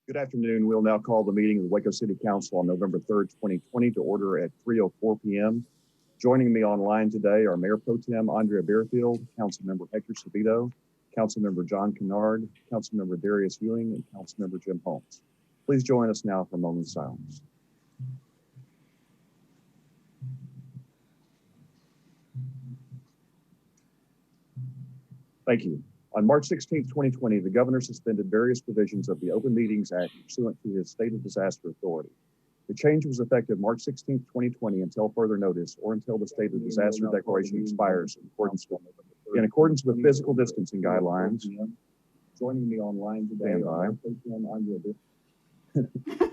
Good afternoon. We'll now call the meeting of the Waco City Council on November 3rd, 2020 to order at 3:04 p.m. Joining me online today are Mayor Pro Tem Andrea Bearfield, Councilmember Hector Savito, Councilmember John Kennard, Councilmember Darius Ewing, and Councilmember Jim Holmes. Please join us now for a moment of silence. Thank you. On March 16, 2020, the governor suspended various provisions of the Open Meetings Act pursuant to his state of disaster authority. The change was effective March 16, 2020 until further notice or until the state of disaster declaration expires in accordance with physical distancing guidelines. Joining me online today,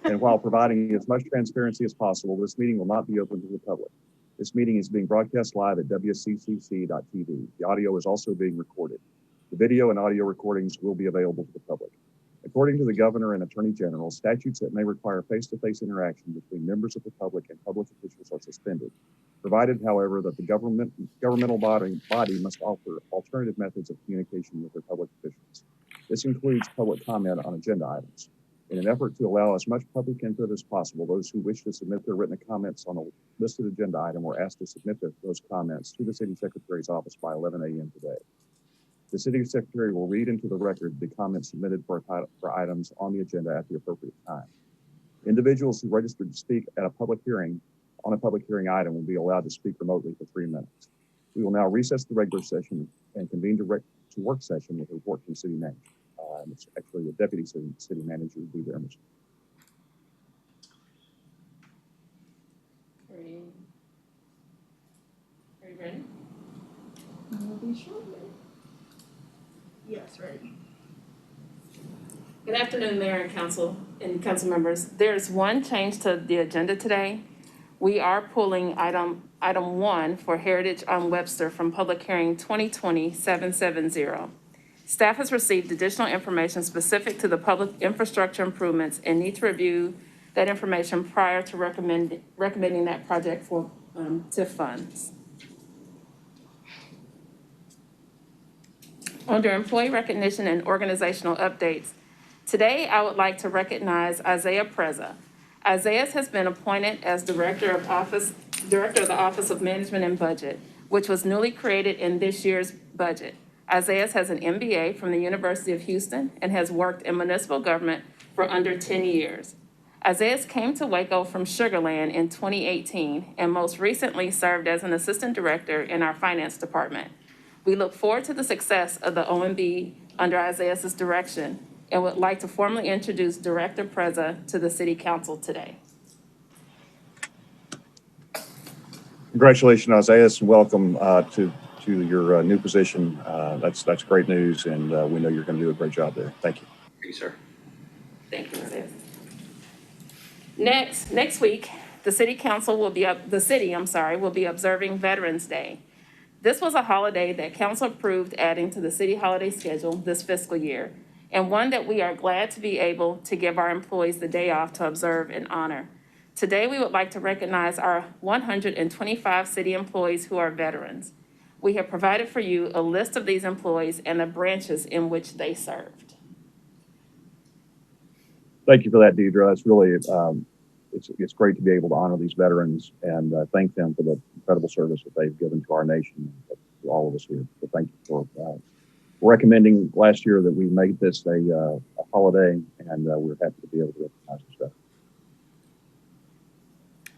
and while providing as much transparency as possible, this meeting will not be open to the public. This meeting is being broadcast live at wccc.tv. The audio is also being recorded. The video and audio recordings will be available to the public. According to the governor and attorney general, statutes that may require face-to-face interaction between members of the public and public officials are suspended, provided, however, that the governmental body must offer alternative methods of communication with their public officials. This includes public comment on agenda items. In an effort to allow as much public input as possible, those who wish to submit their written comments on a listed agenda item were asked to submit those comments to the city secretary's office by 11 a.m. today. The city secretary will read into the record the comments submitted for items on the agenda at the appropriate time. Individuals who registered to speak at a public hearing on a public hearing item will be allowed to speak remotely for 3 minutes. We will now recess the regular session and convene to work session with a report from the city manager. It's actually the deputy city manager will be there. Are you ready? I'll be sure. Yes, ready. Good afternoon, Mayor and Council members. There's one change to the agenda today. We are pulling item 1 for Heritage on Webster from Public Hearing 2020-770. Staff has received additional information specific to the public infrastructure improvements and need to review that information prior to recommending that project for TIF funds. Under employee recognition and organizational updates, today I would like to recognize Isaiah Preza. Isaiah has been appointed as Director of the Office of Management and Budget, which was newly created in this year's budget. Isaiah has an MBA from the University of Houston and has worked in municipal government for under 10 years. Isaiah came to Waco from Sugar Land in 2018 and most recently served as an assistant director in our finance department. We look forward to the success of the OMB under Isaiah's direction and would like to formally introduce Director Preza to the City Council today. Congratulations, Isaiah, and welcome to your new position. That's great news, and we know you're going to do a great job there. Thank you. Thank you, sir. Thank you, Isaiah. Next week, the city will be observing Veterans Day. This was a holiday that council approved adding to the city holiday schedule this fiscal year, and one that we are glad to be able to give our employees the day off to observe and honor. Today, we would like to recognize our 125 city employees who are veterans. We have provided for you a list of these employees and the branches in which they served. Thank you for that, Deidre. It's really, it's great to be able to honor these veterans and thank them for the incredible service that they've given to our nation, and to all of us here. So thank you for recommending last year that we made this a holiday, and we're happy to be able to recognize this veteran.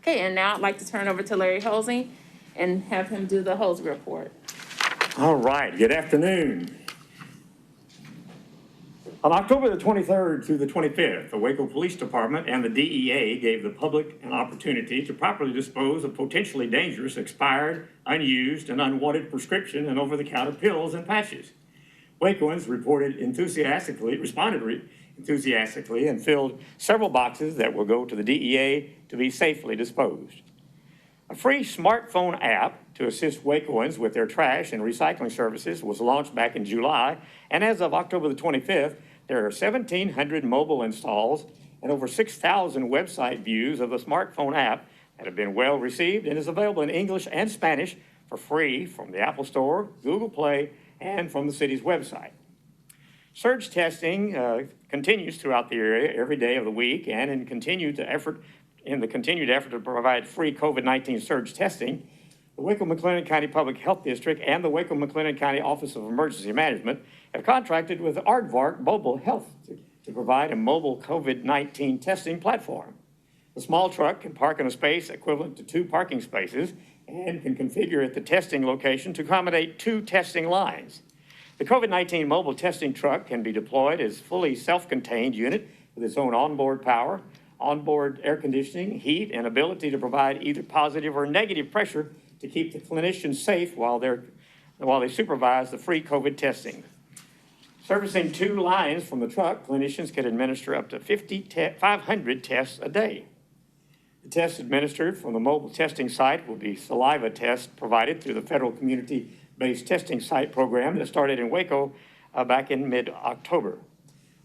Okay, and now I'd like to turn over to Larry Holsey and have him do the Holsey report. All right, good afternoon. On October the 23rd through the 25th, the Waco Police Department and the DEA gave the public an opportunity to properly dispose of potentially dangerous, expired, unused, and unwanted prescription and over-the-counter pills and patches. Wacoans responded enthusiastically and filled several boxes that will go to the DEA to be safely disposed. A free smartphone app to assist Wacoans with their trash and recycling services was launched back in July, and as of October the 25th, there are 1,700 mobile installs and over 6,000 website views of the smartphone app that have been well received and is available in English and Spanish for free from the Apple Store, Google Play, and from the city's website. Surge testing continues throughout the area every day of the week, and in the continued effort to provide free COVID-19 surge testing, the Waco-McLennan County Public Health District and the Waco-McLennan County Office of Emergency Management have contracted with Aardvark Mobile Health to provide a mobile COVID-19 testing platform. The small truck can park in a space equivalent to 2 parking spaces and can configure at the testing location to accommodate 2 testing lines. The COVID-19 mobile testing truck can be deployed as fully self-contained unit with its own onboard power, onboard air conditioning, heat, and ability to provide either positive or negative pressure to keep the clinicians safe while they supervise the free COVID testing. Servicing 2 lines from the truck, clinicians can administer up to 500 tests a day. The tests administered from the mobile testing site will be saliva tests provided through the federal community-based testing site program that started in Waco back in mid-October.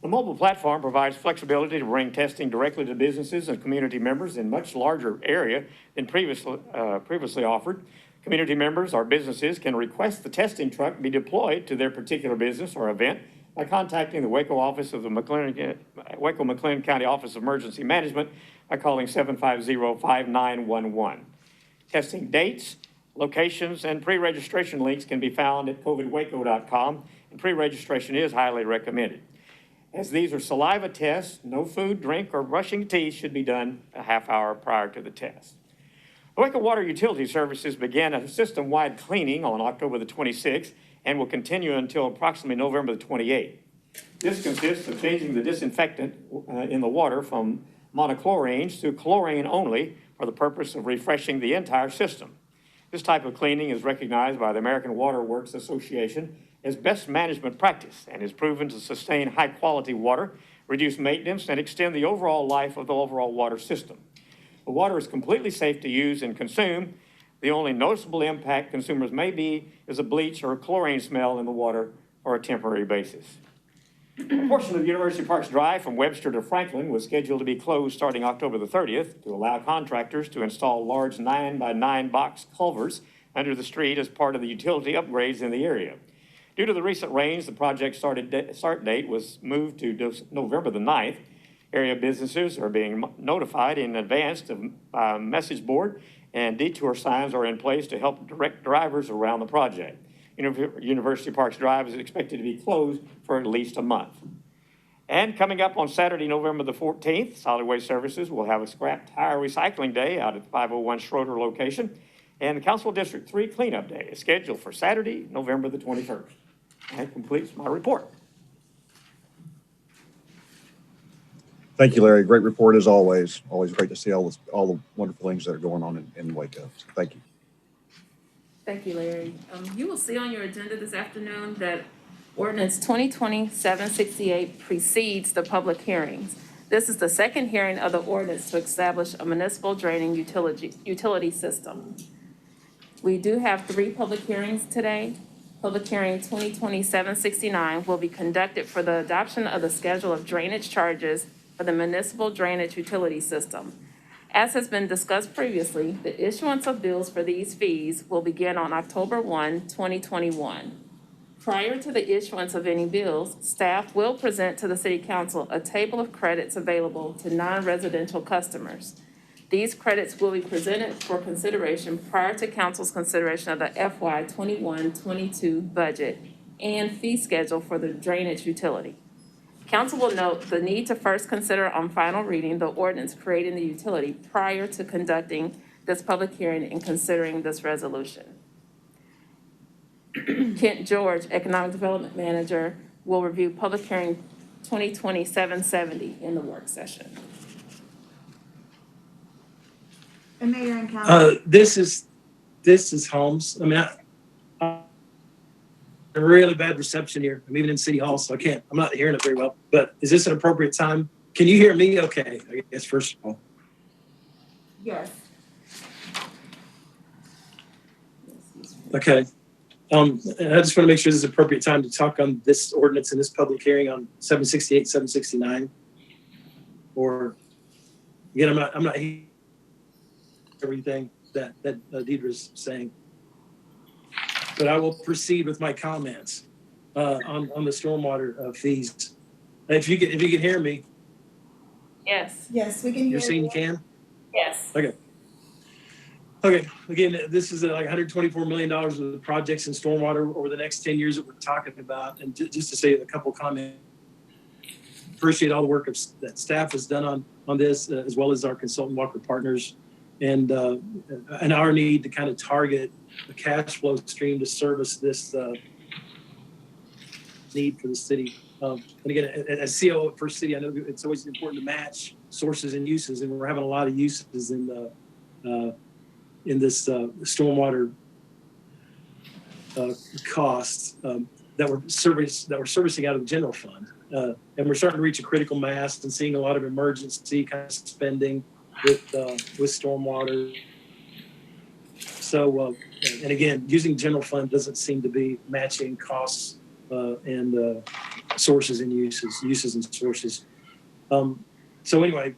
The mobile platform provides flexibility to bring testing directly to businesses and community members in much larger area than previously offered. Community members or businesses can request the testing truck be deployed to their particular business or event by contacting the Waco office of the Waco-McLennan County Office of Emergency Management by calling 750-5911. Testing dates, locations, and pre-registration links can be found at covidwaco.com, and pre-registration is highly recommended. As these are saliva tests, no food, drink, or brushing teeth should be done a half hour prior to the test. Waco Water Utility Services began a system-wide cleaning on October the 26th and will continue until approximately November the 28th. This consists of changing the disinfectant in the water from monochlorines to chlorine only for the purpose of refreshing the entire system. This type of cleaning is recognized by the American Water Works Association as best management practice and is proven to sustain high-quality water, reduce maintenance, and extend the overall life of the overall water system. The water is completely safe to use and consume. The only noticeable impact consumers may be is a bleach or a chlorine smell in the water for a temporary basis. A portion of University Parks Drive from Webster to Franklin was scheduled to be closed starting October the 30th to allow contractors to install large 9x9 box culverts under the street as part of the utility upgrades in the area. Due to the recent rains, the project start date was moved to November the 9th. Area businesses are being notified in advance of message board, and detour signs are in place to help direct drivers around the project. University Parks Drive is expected to be closed for at least a month. And coming up on Saturday, November the 14th, Solid Waste Services will have a scrap tire recycling day out at the 501 Schroeder location, and the Council District 3 cleanup day is scheduled for Saturday, November the 21st. That completes my report. Thank you, Larry. Great report as always. Always great to see all the wonderful things that are going on in Waco. So thank you. Thank you, Larry. You will see on your agenda this afternoon that Ordinance 2020-768 precedes the public hearings. This is the second hearing of the ordinance to establish a municipal draining utility system. We do have 3 public hearings today. Public hearing 2020-769 will be conducted for the adoption of the schedule of drainage charges for the municipal drainage utility system. As has been discussed previously, the issuance of bills for these fees will begin on October 1, 2021. Prior to the issuance of any bills, staff will present to the City Council a table of credits available to non-residential customers. These credits will be presented for consideration prior to Council's consideration of the FY 21-22 budget and fee schedule for the drainage utility. Council will note the need to first consider on final reading the ordinance creating the utility prior to conducting this public hearing and considering this resolution. Kent George, Economic Development Manager, will review public hearing 2020-770 in the work session. And Mayor and Council. This is Holmes. I mean, a really bad reception here. I'm even in City Hall, so I'm not hearing it very well. But is this an appropriate time? Can you hear me okay? I guess first of all. Yes. Okay. And I just want to make sure this is an appropriate time to talk on this ordinance in this public hearing on 768, 769. Or again, I'm not hearing everything that Deidre's saying. But I will proceed with my comments. on the stormwater fees. If you can hear me, Yes. Yes, we can hear you're saying you you. can? Yes. Okay, again, this is like $124 million of projects in stormwater over the next 10 years that we're talking about. And just to say a couple comments, appreciate all the work that staff has done on this, as well as our consultant Walker partners, and our need to kind of target a cash flow stream to service this need for the city. And again, as CEO at First City, I know it's always important to match sources and uses, and we're having a lot of uses in this stormwater costs that we're servicing out of the general fund, and we're starting to reach a critical mass and seeing a lot of emergency kind of spending with stormwater. So, and again, using general fund doesn't seem to be matching costs and sources and uses and sources. So anyway,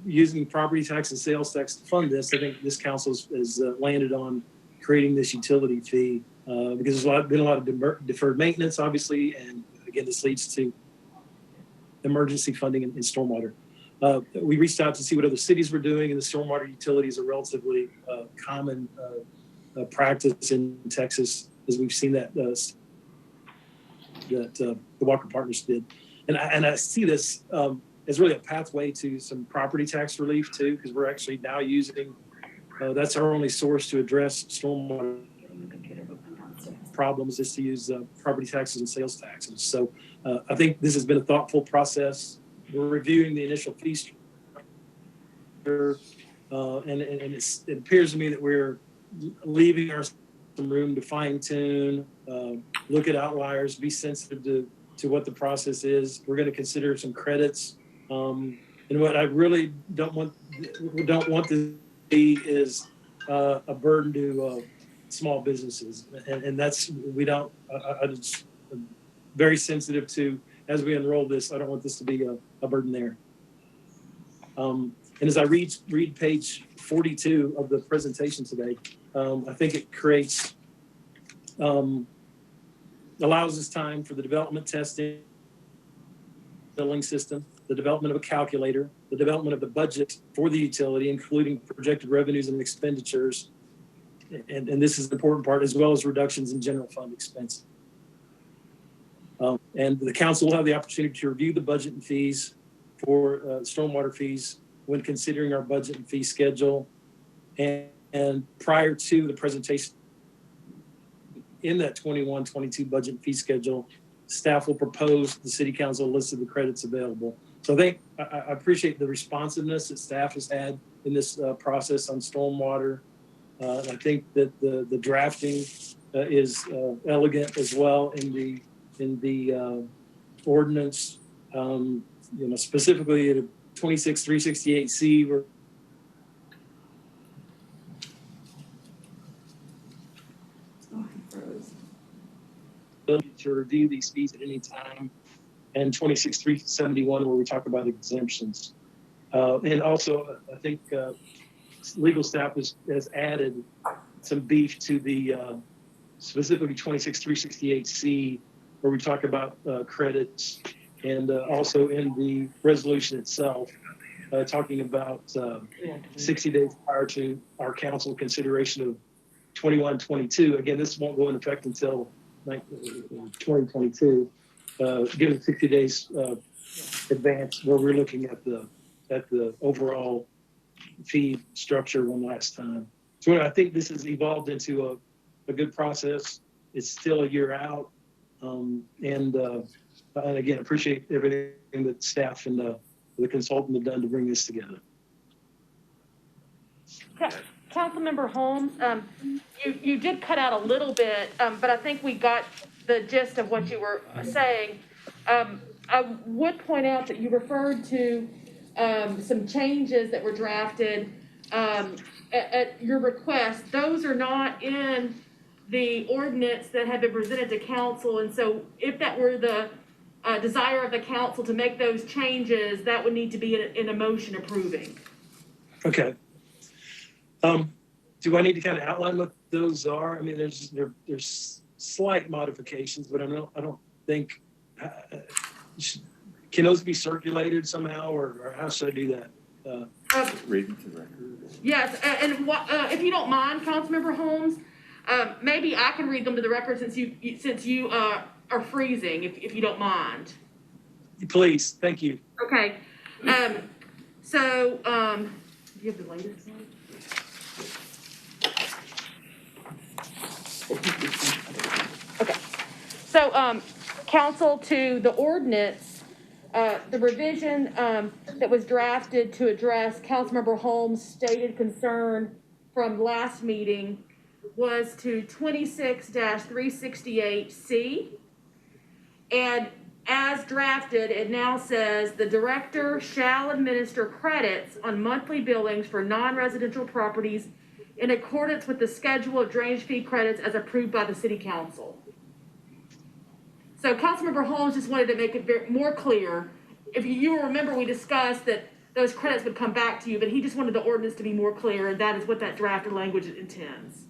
using property tax and sales tax to fund this, I think this council has landed on creating this utility fee because there's been a lot of deferred maintenance, obviously, and again, this leads to emergency funding in stormwater. We reached out to see what other cities were doing, and the stormwater utilities are relatively common practice in Texas, as we've seen that the Walker Partners did, and I see this as really a pathway to some property tax relief too, because we're actually now using that's our only source to address stormwater problems is to use property taxes and sales taxes. So I think this has been a thoughtful process. We're reviewing the initial fee structure, and it appears to me that we're leaving ourselves some room to fine tune, look at outliers, be sensitive to what the process is. We're going to consider some credits. And what I really don't want to be is a burden to small businesses, and that's I'm very sensitive to, as we unroll this. I don't want this to be a burden there. And as I read page 42 of the presentation today, I think it creates allows us time for the development, testing, billing system, the development of a calculator, the development of the budget for the utility, including projected revenues and expenditures. And this is the important part, as well as reductions in general fund expenses. And the council will have the opportunity to review the budget and fees for stormwater fees when considering our budget and fee schedule. And prior to the presentation in that 21-22 budget and fee schedule, staff will propose the city council a list of the credits available. So I appreciate the responsiveness that staff has had in this process on stormwater. I think that the drafting is elegant as well in the ordinance, specifically at 26-368C, where to review these fees at any time, and 26-371, where we talk about exemptions. And also, I think legal staff has added some beef to the specifically 26-368C, where we talk about credits, and also in the resolution itself, talking about 60 days prior to our council consideration of 21-22. Again, this won't go into effect until 2022. Given 60 days advance, where we're looking at the overall fee structure one last time. So I think this has evolved into a good process. It's still a year out, and again, appreciate everything that staff and the consultant have done to bring this together. Councilmember Holmes, you did cut out a little bit, but I think we got the gist of what you were saying. I would point out that you referred to some changes that were drafted at your request. Those are not in the ordinance that have been presented to council, and so if that were the desire of the council to make those changes, that would need to be in a motion approving. Okay. Do I need to kind of outline what those are? I mean, there's slight modifications, but I don't think, can those be circulated somehow, or how should I do that? Read into the record. Yes, and if you don't mind, Councilmember Holmes, maybe I can read them to the record since you are freezing, if you don't mind. Please, thank you. Okay, so, do you have the latest one? Okay, so, council, to the ordinance, the revision, that was drafted to address Councilmember Holmes' stated concern from last meeting was to 26-368C. And as drafted, it now says the director shall administer credits on monthly billings for non-residential properties in accordance with the schedule of drainage fee credits as approved by the city council. So Councilmember Holmes just wanted to make it more clear. If you remember, we discussed that those credits would come back to you, but he just wanted the ordinance to be more clear, and that is what that drafted language intends.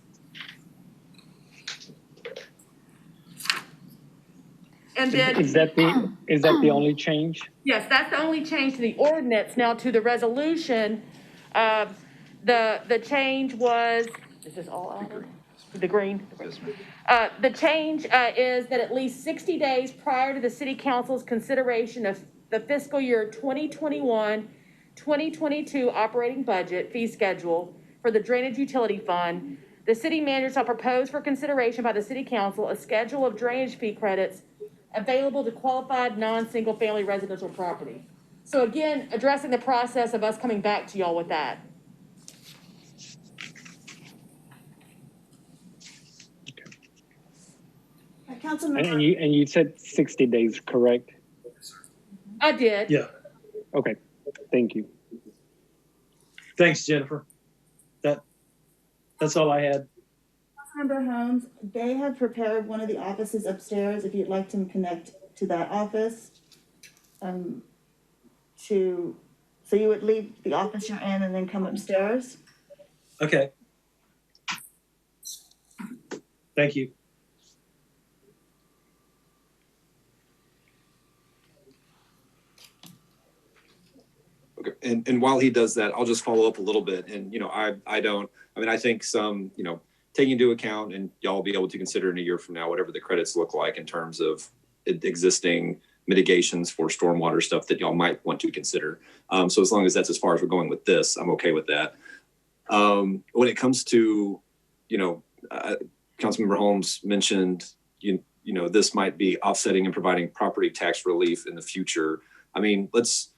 And then, is that the only change? yes, that's the only change to the ordinance. Now to the resolution, the change was, is this all added? The green? The change is that at least 60 days prior to the city council's consideration of the fiscal year 2021-2022 operating budget fee schedule for the drainage utility fund, the city manager shall propose for consideration by the city council a schedule of drainage fee credits available to qualified non-single family residential property. So again, addressing the process of us coming back to y'all with that. Councilmember, And you said 60 days, correct? I did. Yeah. Okay, thank you. Thanks, Jennifer. That's all I had. Councilmember Holmes, they have prepared one of the offices upstairs if you'd like to connect to that office. So you would leave the office you're in and then come upstairs? Okay. Thank you. Okay, and while he does that, I'll just follow up a little bit. And, I think some, taking into account, and y'all will be able to consider in a year from now, whatever the credits look like in terms of existing mitigations for stormwater stuff that y'all might want to consider. So as long as that's as far as we're going with this, I'm okay with that. When it comes to, Councilmember Holmes mentioned, this might be offsetting and providing property tax relief in the future. I mean, let's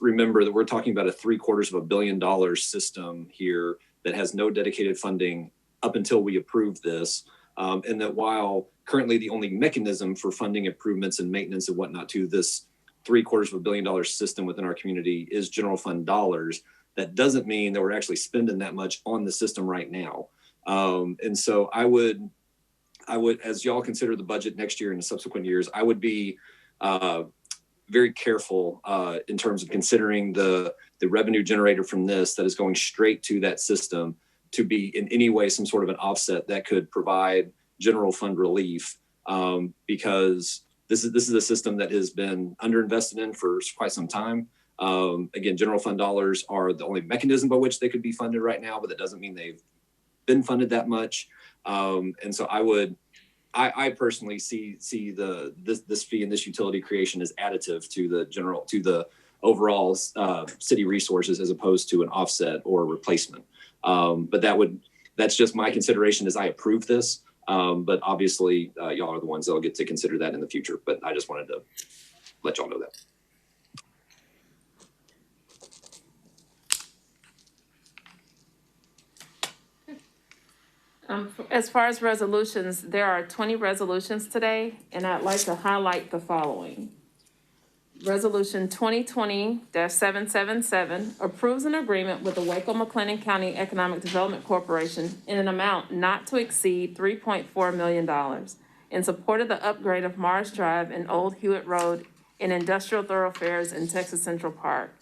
remember that we're talking about a $750 million system here that has no dedicated funding up until we approve this. And that while currently the only mechanism for funding improvements and maintenance and whatnot to this $750 million system within our community is general fund dollars, that doesn't mean that we're actually spending that much on the system right now. And so I would, as y'all consider the budget next year and the subsequent years, I would be very careful in terms of considering the revenue generator from this that is going straight to that system to be in any way some sort of an offset that could provide general fund relief, because this is a system that has been underinvested in for quite some time. Again, general fund dollars are the only mechanism by which they could be funded right now, but that doesn't mean they've been funded that much. And so I personally see this fee and this utility creation as additive to the overall city resources as opposed to an offset or a replacement. But that's just my consideration as I approve this. But obviously y'all are the ones that'll get to consider that in the future. But I just wanted to let y'all know that. As far as resolutions, there are 20 resolutions today, and I'd like to highlight the following. Resolution 2020-777 approves an agreement with the Waco-McLennan County Economic Development Corporation in an amount not to exceed $3.4 million in support of the upgrade of Mars Drive and Old Hewitt Road in industrial thoroughfares in Texas Central Park.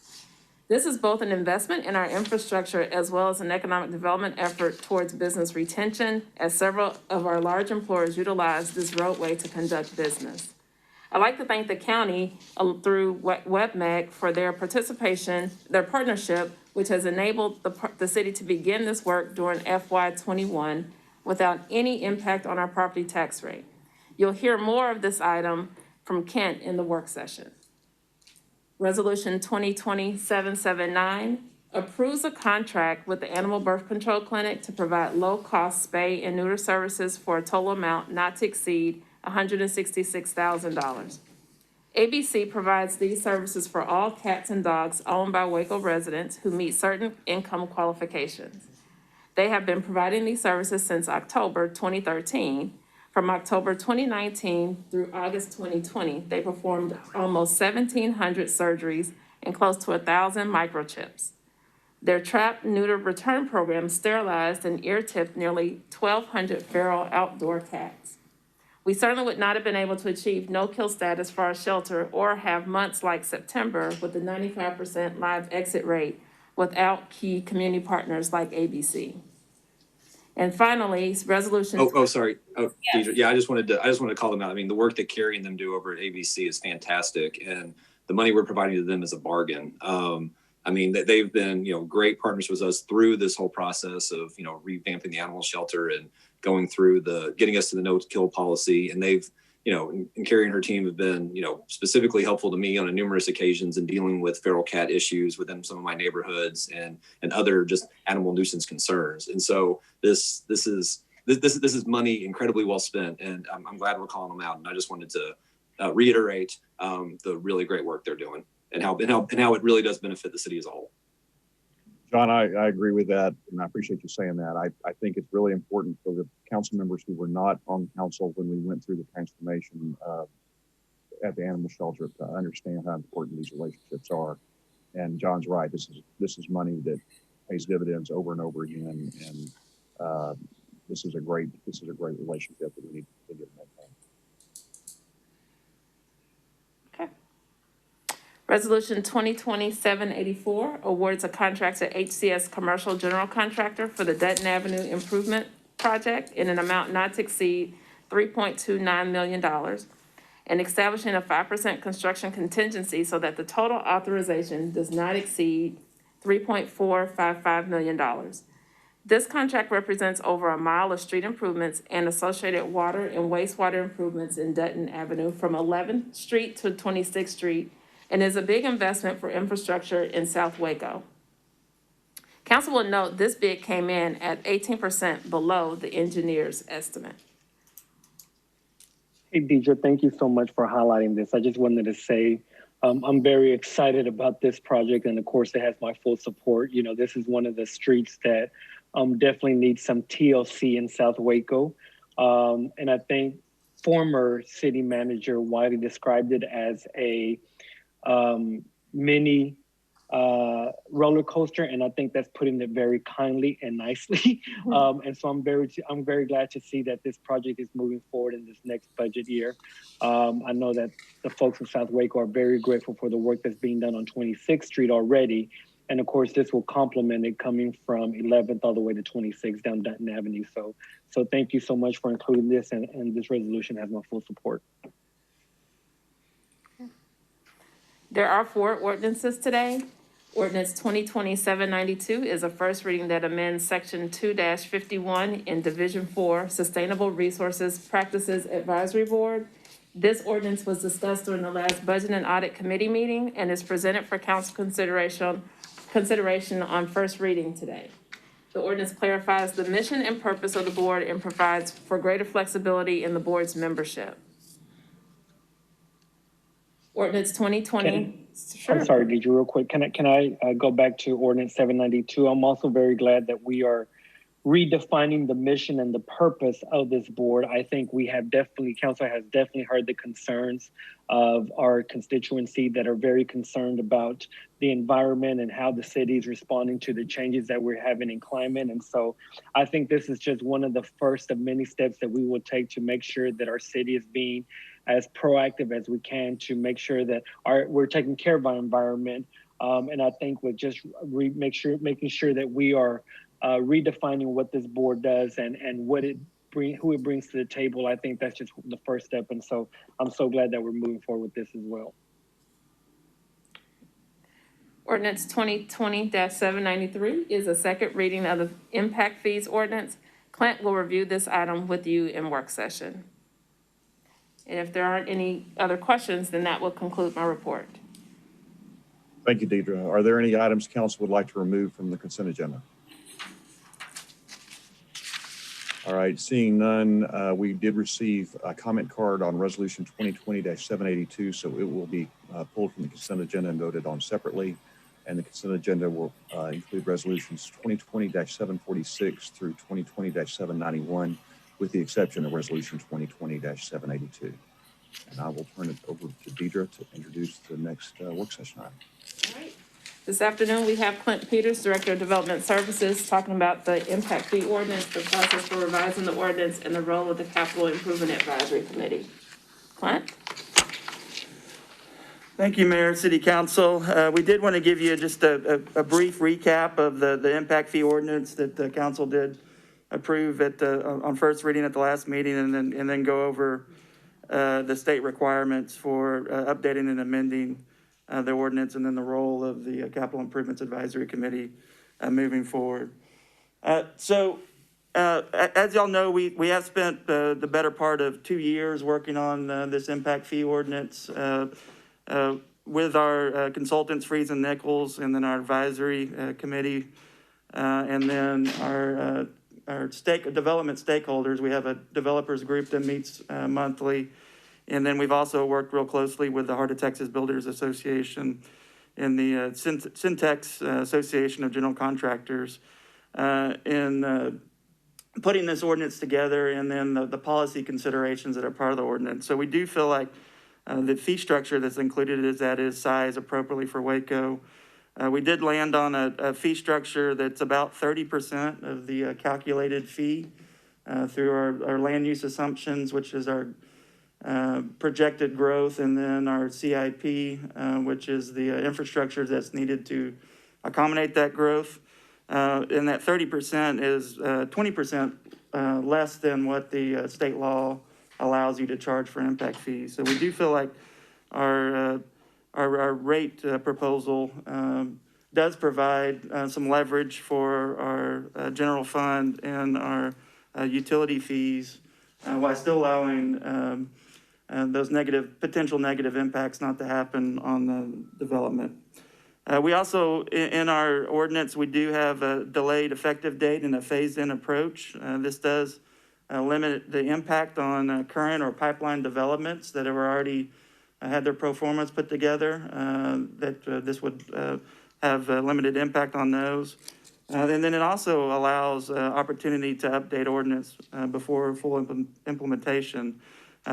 This is both an investment in our infrastructure as well as an economic development effort towards business retention, as several of our large employers utilize this roadway to conduct business. I'd like to thank the county through WebMec for their partnership, which has enabled the city to begin this work during FY21 without any impact on our property tax rate. You'll hear more of this item from Kent in the work session. Resolution 2020-779 approves a contract with the Animal Birth Control Clinic to provide low-cost spay and neuter services for a total amount not to exceed $166,000. ABC provides these services for all cats and dogs owned by Waco residents who meet certain income qualifications. They have been providing these services since October 2013. From October 2019 through August 2020, they performed almost 1,700 surgeries and close to 1,000 microchips. Their trap, neuter, return program sterilized and ear-tipped nearly 1,200 feral outdoor cats. We certainly would not have been able to achieve no-kill status for our shelter or have months like September with the 95% live exit rate without key community partners like ABC. And finally, resolution. Sorry. Yes. Deidre, yeah, I just wanted to call them out. I mean, the work that Carrie and them do over at ABC is fantastic, and the money we're providing to them is a bargain. I mean, they've been, great partners with us through this whole process of, revamping the animal shelter and going through getting us to the no-kill policy. And they've, and Carrie and her team have been, specifically helpful to me on numerous occasions in dealing with feral cat issues within some of my neighborhoods and other just animal nuisance concerns. And so this is money incredibly well spent, and I'm glad we're calling them out. And I just wanted to reiterate the really great work they're doing and how it really does benefit the city as a whole. John, I agree with that, and I appreciate you saying that. I think it's really important for the council members who were not on council when we went through the transformation at the animal shelter to understand how important these relationships are. And John's right. This is money that pays dividends over and over again, and this is a great relationship that we need to continue to maintain. Resolution 2020-784 awards a contract to HCS Commercial General Contractor for the Dutton Avenue Improvement Project in an amount not to exceed $3.29 million and establishing a 5% construction contingency so that the total authorization does not exceed $3.455 million. This contract represents over a mile of street improvements and associated water and wastewater improvements in Dutton Avenue from 11th Street to 26th Street, and is a big investment for infrastructure in South Waco. Council will note this bid came in at 18% below the engineer's estimate. Hey, Deidre, thank you so much for highlighting this. I just wanted to say I'm very excited about this project, and of course it has my full support. This is one of the streets that definitely needs some TLC in South Waco. And I think former city manager Wiley described it as a mini roller coaster, and I think that's putting it very kindly and nicely. And so I'm very glad to see that this project is moving forward in this next budget year. I know that the folks in South Waco are very grateful for the work that's being done on 26th Street already, and of course this will complement it coming from 11th all the way to 26th down Dutton Avenue. So thank you so much for including this, and this resolution has my full support. There are 4 ordinances today. Ordinance 2020-792 is a first reading that amends Section 2-51 in Division 4, Sustainable Resources Practices Advisory Board. This ordinance was discussed during the last Budget and Audit Committee meeting and is presented for council consideration on first reading today. The ordinance clarifies the mission and purpose of the board and provides for greater flexibility in the board's membership. Ordinance 2020. Sure. I'm sorry, Deidre, real quick. Can I go back to Ordinance 792? I'm also very glad that we are redefining the mission and the purpose of this board. I think council has definitely heard the concerns of our constituency that are very concerned about the environment and how the city is responding to the changes that we're having in climate. And so I think this is just one of the first of many steps that we will take to make sure that our city is being as proactive as we can to make sure that we're taking care of our environment And I think with just making sure that we are redefining what this board does and what who it brings to the table, I think that's just the first step. And so I'm so glad that we're moving forward with this as well. Ordinance 2020-793 is a second reading of the impact fees ordinance. Clint will review this item with you in work session. And if there aren't any other questions, then that will conclude my report. Thank you, Deidre. Are there any items council would like to remove from the consent agenda? All right, seeing none, we did receive a comment card on resolution 2020-782, so it will be pulled from the consent agenda and voted on separately. And the consent agenda will include resolutions 2020-746 through 2020-791, with the exception of resolution 2020-782. And I will turn it over to Deidre to introduce the next work session item. All right. This afternoon, we have Clint Peters, Director of Development Services, talking about the impact fee ordinance, the process for revising the ordinance, and the role of the Capital Improvement Advisory Committee. Clint? Thank you, Mayor, City Council. We did want to give you just a brief recap of the impact fee ordinance that the council did approve on first reading at the last meeting, and then go over the state requirements for updating and amending the ordinance, and then the role of the Capital Improvements Advisory Committee moving forward. As y'all know, we have spent the better part of 2 years working on this impact fee ordinance with our consultants, Freeze and Nichols, and then our advisory committee, and then our development stakeholders. We have a developers group that meets monthly. And then we've also worked real closely with the Heart of Texas Builders Association and the Syntex Association of General Contractors in putting this ordinance together, and then the policy considerations that are part of the ordinance. So we do feel like the fee structure that's included is sized appropriately for Waco. We did land on a fee structure that's about 30% of the calculated fee through our land use assumptions, which is our projected growth, and then our CIP, which is the infrastructure that's needed to accommodate that growth. And that 30% is 20% less than what the state law allows you to charge for impact fees. So we do feel like our rate proposal does provide some leverage for our general fund and our utility fees, while still allowing those potential negative impacts not to happen on the development. We also, in our ordinance, we do have a delayed effective date and a phased-in approach. This does limit the impact on current or pipeline developments that have already had their pro formas put together, this would have a limited impact on those. And then it also allows opportunity to update ordinance before full implementation.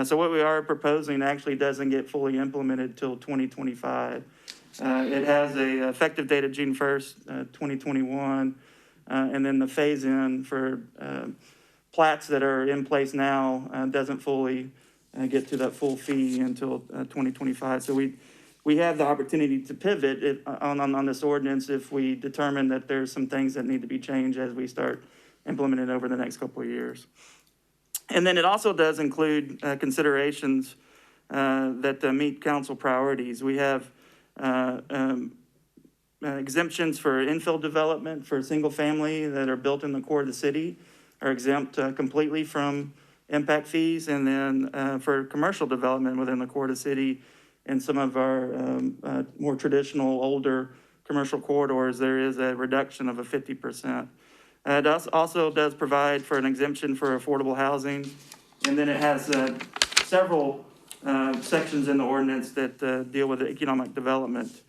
So what we are proposing actually doesn't get fully implemented till 2025. It has a effective date of June 1st, 2021, and then the phase-in for plats that are in place now doesn't fully get to that full fee until 2025. So we have the opportunity to pivot on this ordinance if we determine that there's some things that need to be changed as we start implementing it over the next couple of years. And then it also does include considerations that meet council priorities. We have exemptions for infill development for single family that are built in the core of the city are exempt completely from impact fees. And then for commercial development within the core of the city and some of our more traditional older commercial corridors, there is a reduction of 50%. It also does provide for an exemption for affordable housing. And then it has several sections in the ordinance that deal with economic development,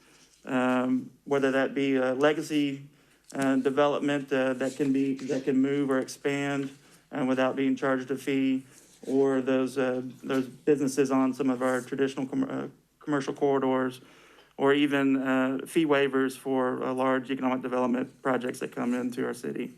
whether that be legacy development that can move or expand without being charged a fee, or those businesses on some of our traditional commercial corridors, or even fee waivers for large economic development projects that come into our city.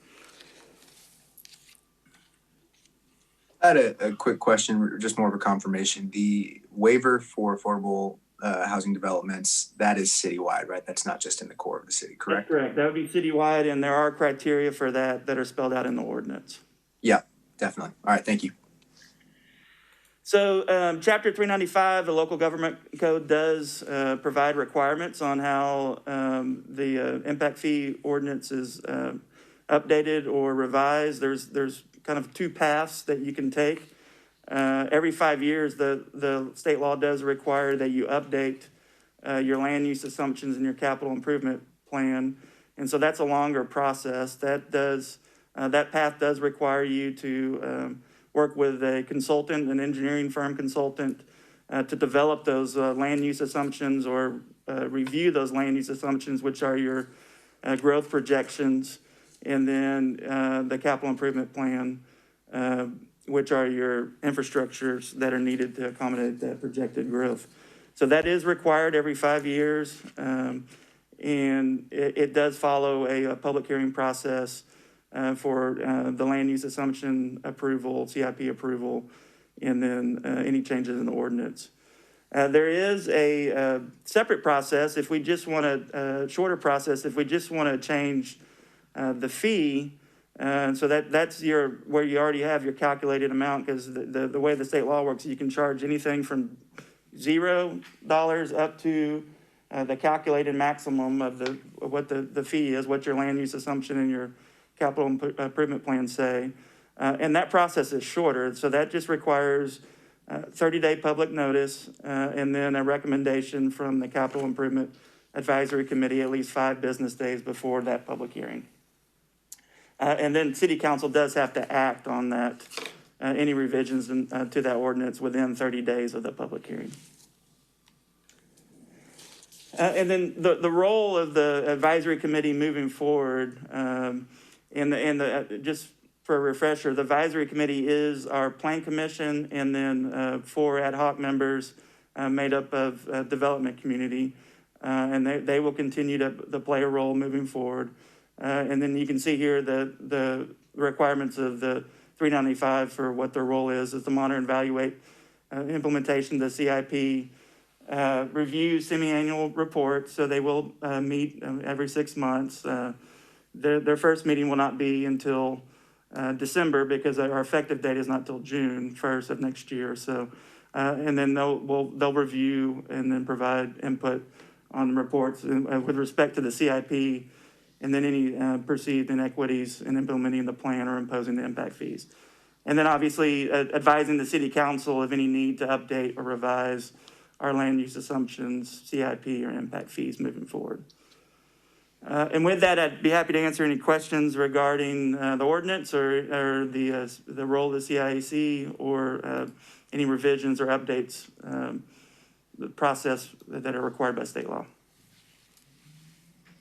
I had a quick question, just more of a confirmation. The waiver for affordable housing developments, that is citywide, right? That's not just in the core of the city, correct? That's correct. That would be citywide, and there are criteria for that are spelled out in the ordinance. Yeah, definitely. All right, thank you. So Chapter 395, the local government code, does provide requirements on how the impact fee ordinance is updated or revised. There's kind of two paths that you can take. Every 5 years, the state law does require that you update your land use assumptions in your capital improvement plan. And so that's a longer process. That path does require you to work with a consultant, an engineering firm consultant, to develop those land use assumptions or review those land use assumptions, which are your growth projections, and then the capital improvement plan, which are your infrastructures that are needed to accommodate that projected growth. So that is required every 5 years, and it does follow a public hearing process for the land use assumption approval, CIP approval, and then any changes in the ordinance. There is a separate process if we just want a shorter process, if we just want to change the fee. So that's where you already have your calculated amount, because the way the state law works, you can charge anything from $0 up to the calculated maximum of what the fee is, what your land use assumption and your capital improvement plan say. And that process is shorter. So that just requires 30-day public notice and then a recommendation from the Capital Improvement Advisory Committee at least 5 business days before that public hearing. And then City Council does have to act on that, any revisions to that ordinance within 30 days of the public hearing. And then the role of the advisory committee moving forward, just for a refresher, the advisory committee is our plan commission, and then 4 ad hoc members made up of development community, and they will continue to play a role moving forward. And then you can see here the requirements of the 395 for what their role is to monitor and evaluate implementation of the CIP, review semi-annual reports, so they will meet every 6 months. Their first meeting will not be until December, because our effective date is not till June 1st of next year. So, and then they'll review and then provide input on reports with respect to the CIP, and then any perceived inequities in implementing the plan or imposing the impact fees. And then obviously advising the city council of any need to update or revise our land use assumptions, CIP, or impact fees moving forward. And with that, I'd be happy to answer any questions regarding the ordinance or the role of the CIAC, or any revisions or updates, the process that are required by state law.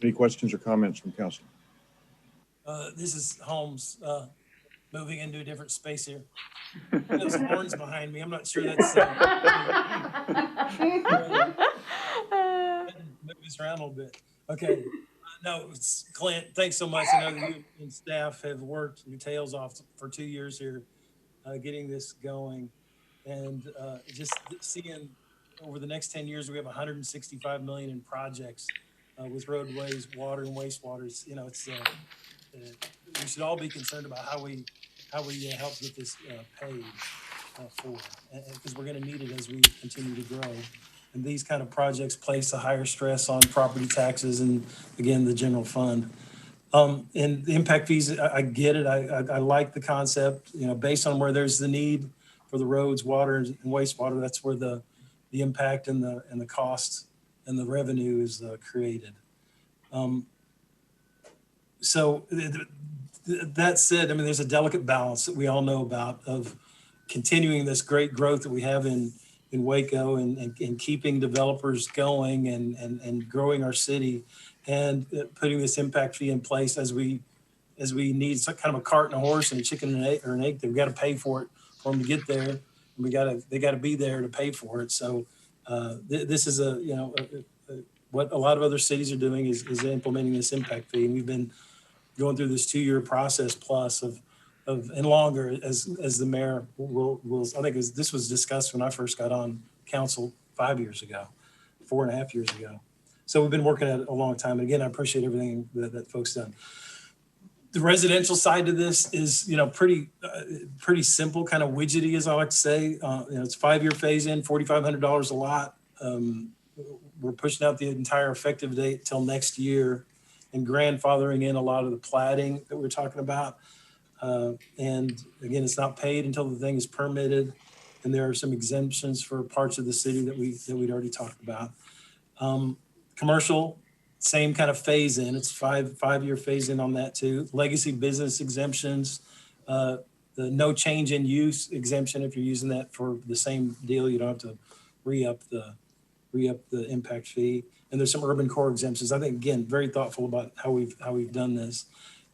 Any questions or comments from council? This is Holmes moving into a different space here. There's horns behind me. I'm not sure that's move this around a little bit. Okay. No, it's Clint. Thanks so much. I know that you and staff have worked your tails off for 2 years here, getting this going, and just seeing over the next 10 years, we have 165 million in projects with roadways, water, and wastewater. You know, it's we should all be concerned about how we help get this paid for, because we're going to need it as we continue to grow. And these kind of projects place a higher stress on property taxes and, again, the general fund. And the impact fees, I get it. I like the concept. You know, based on where there's the need for the roads, water, and wastewater, that's where the impact and the cost and the revenue is created. So that said, I mean, there's a delicate balance that we all know about of continuing this great growth that we have in Waco and keeping developers going and growing our city, and putting this impact fee in place as we need some kind of a cart and a horse and a chicken and an egg, or an egg. They've got to pay for it for them to get there, and they got to be there to pay for it. So this is what a lot of other cities are doing is implementing this impact fee, and we've been going through this 2-year process plus of and longer, as the mayor will I think this was discussed when I first got on council 5 years ago. 4.5 years ago. So we've been working at it a long time. And again, I appreciate everything that folks done. The residential side of this is, pretty simple, kind of widgety, as I like to say. It's 5-year phase in, $4,500 a lot. We're pushing out the entire effective date till next year and grandfathering in a lot of the platting that we're talking about. And again, it's not paid until the thing is permitted. And there are some exemptions for parts of the city that we'd already talked about. Commercial, same kind of phase in. It's five-year phase in on that too. Legacy business exemptions, the no change in use exemption. If you're using that for the same deal, you don't have to re-up the impact fee. And there's some urban core exemptions. I think, again, very thoughtful about how we've done this.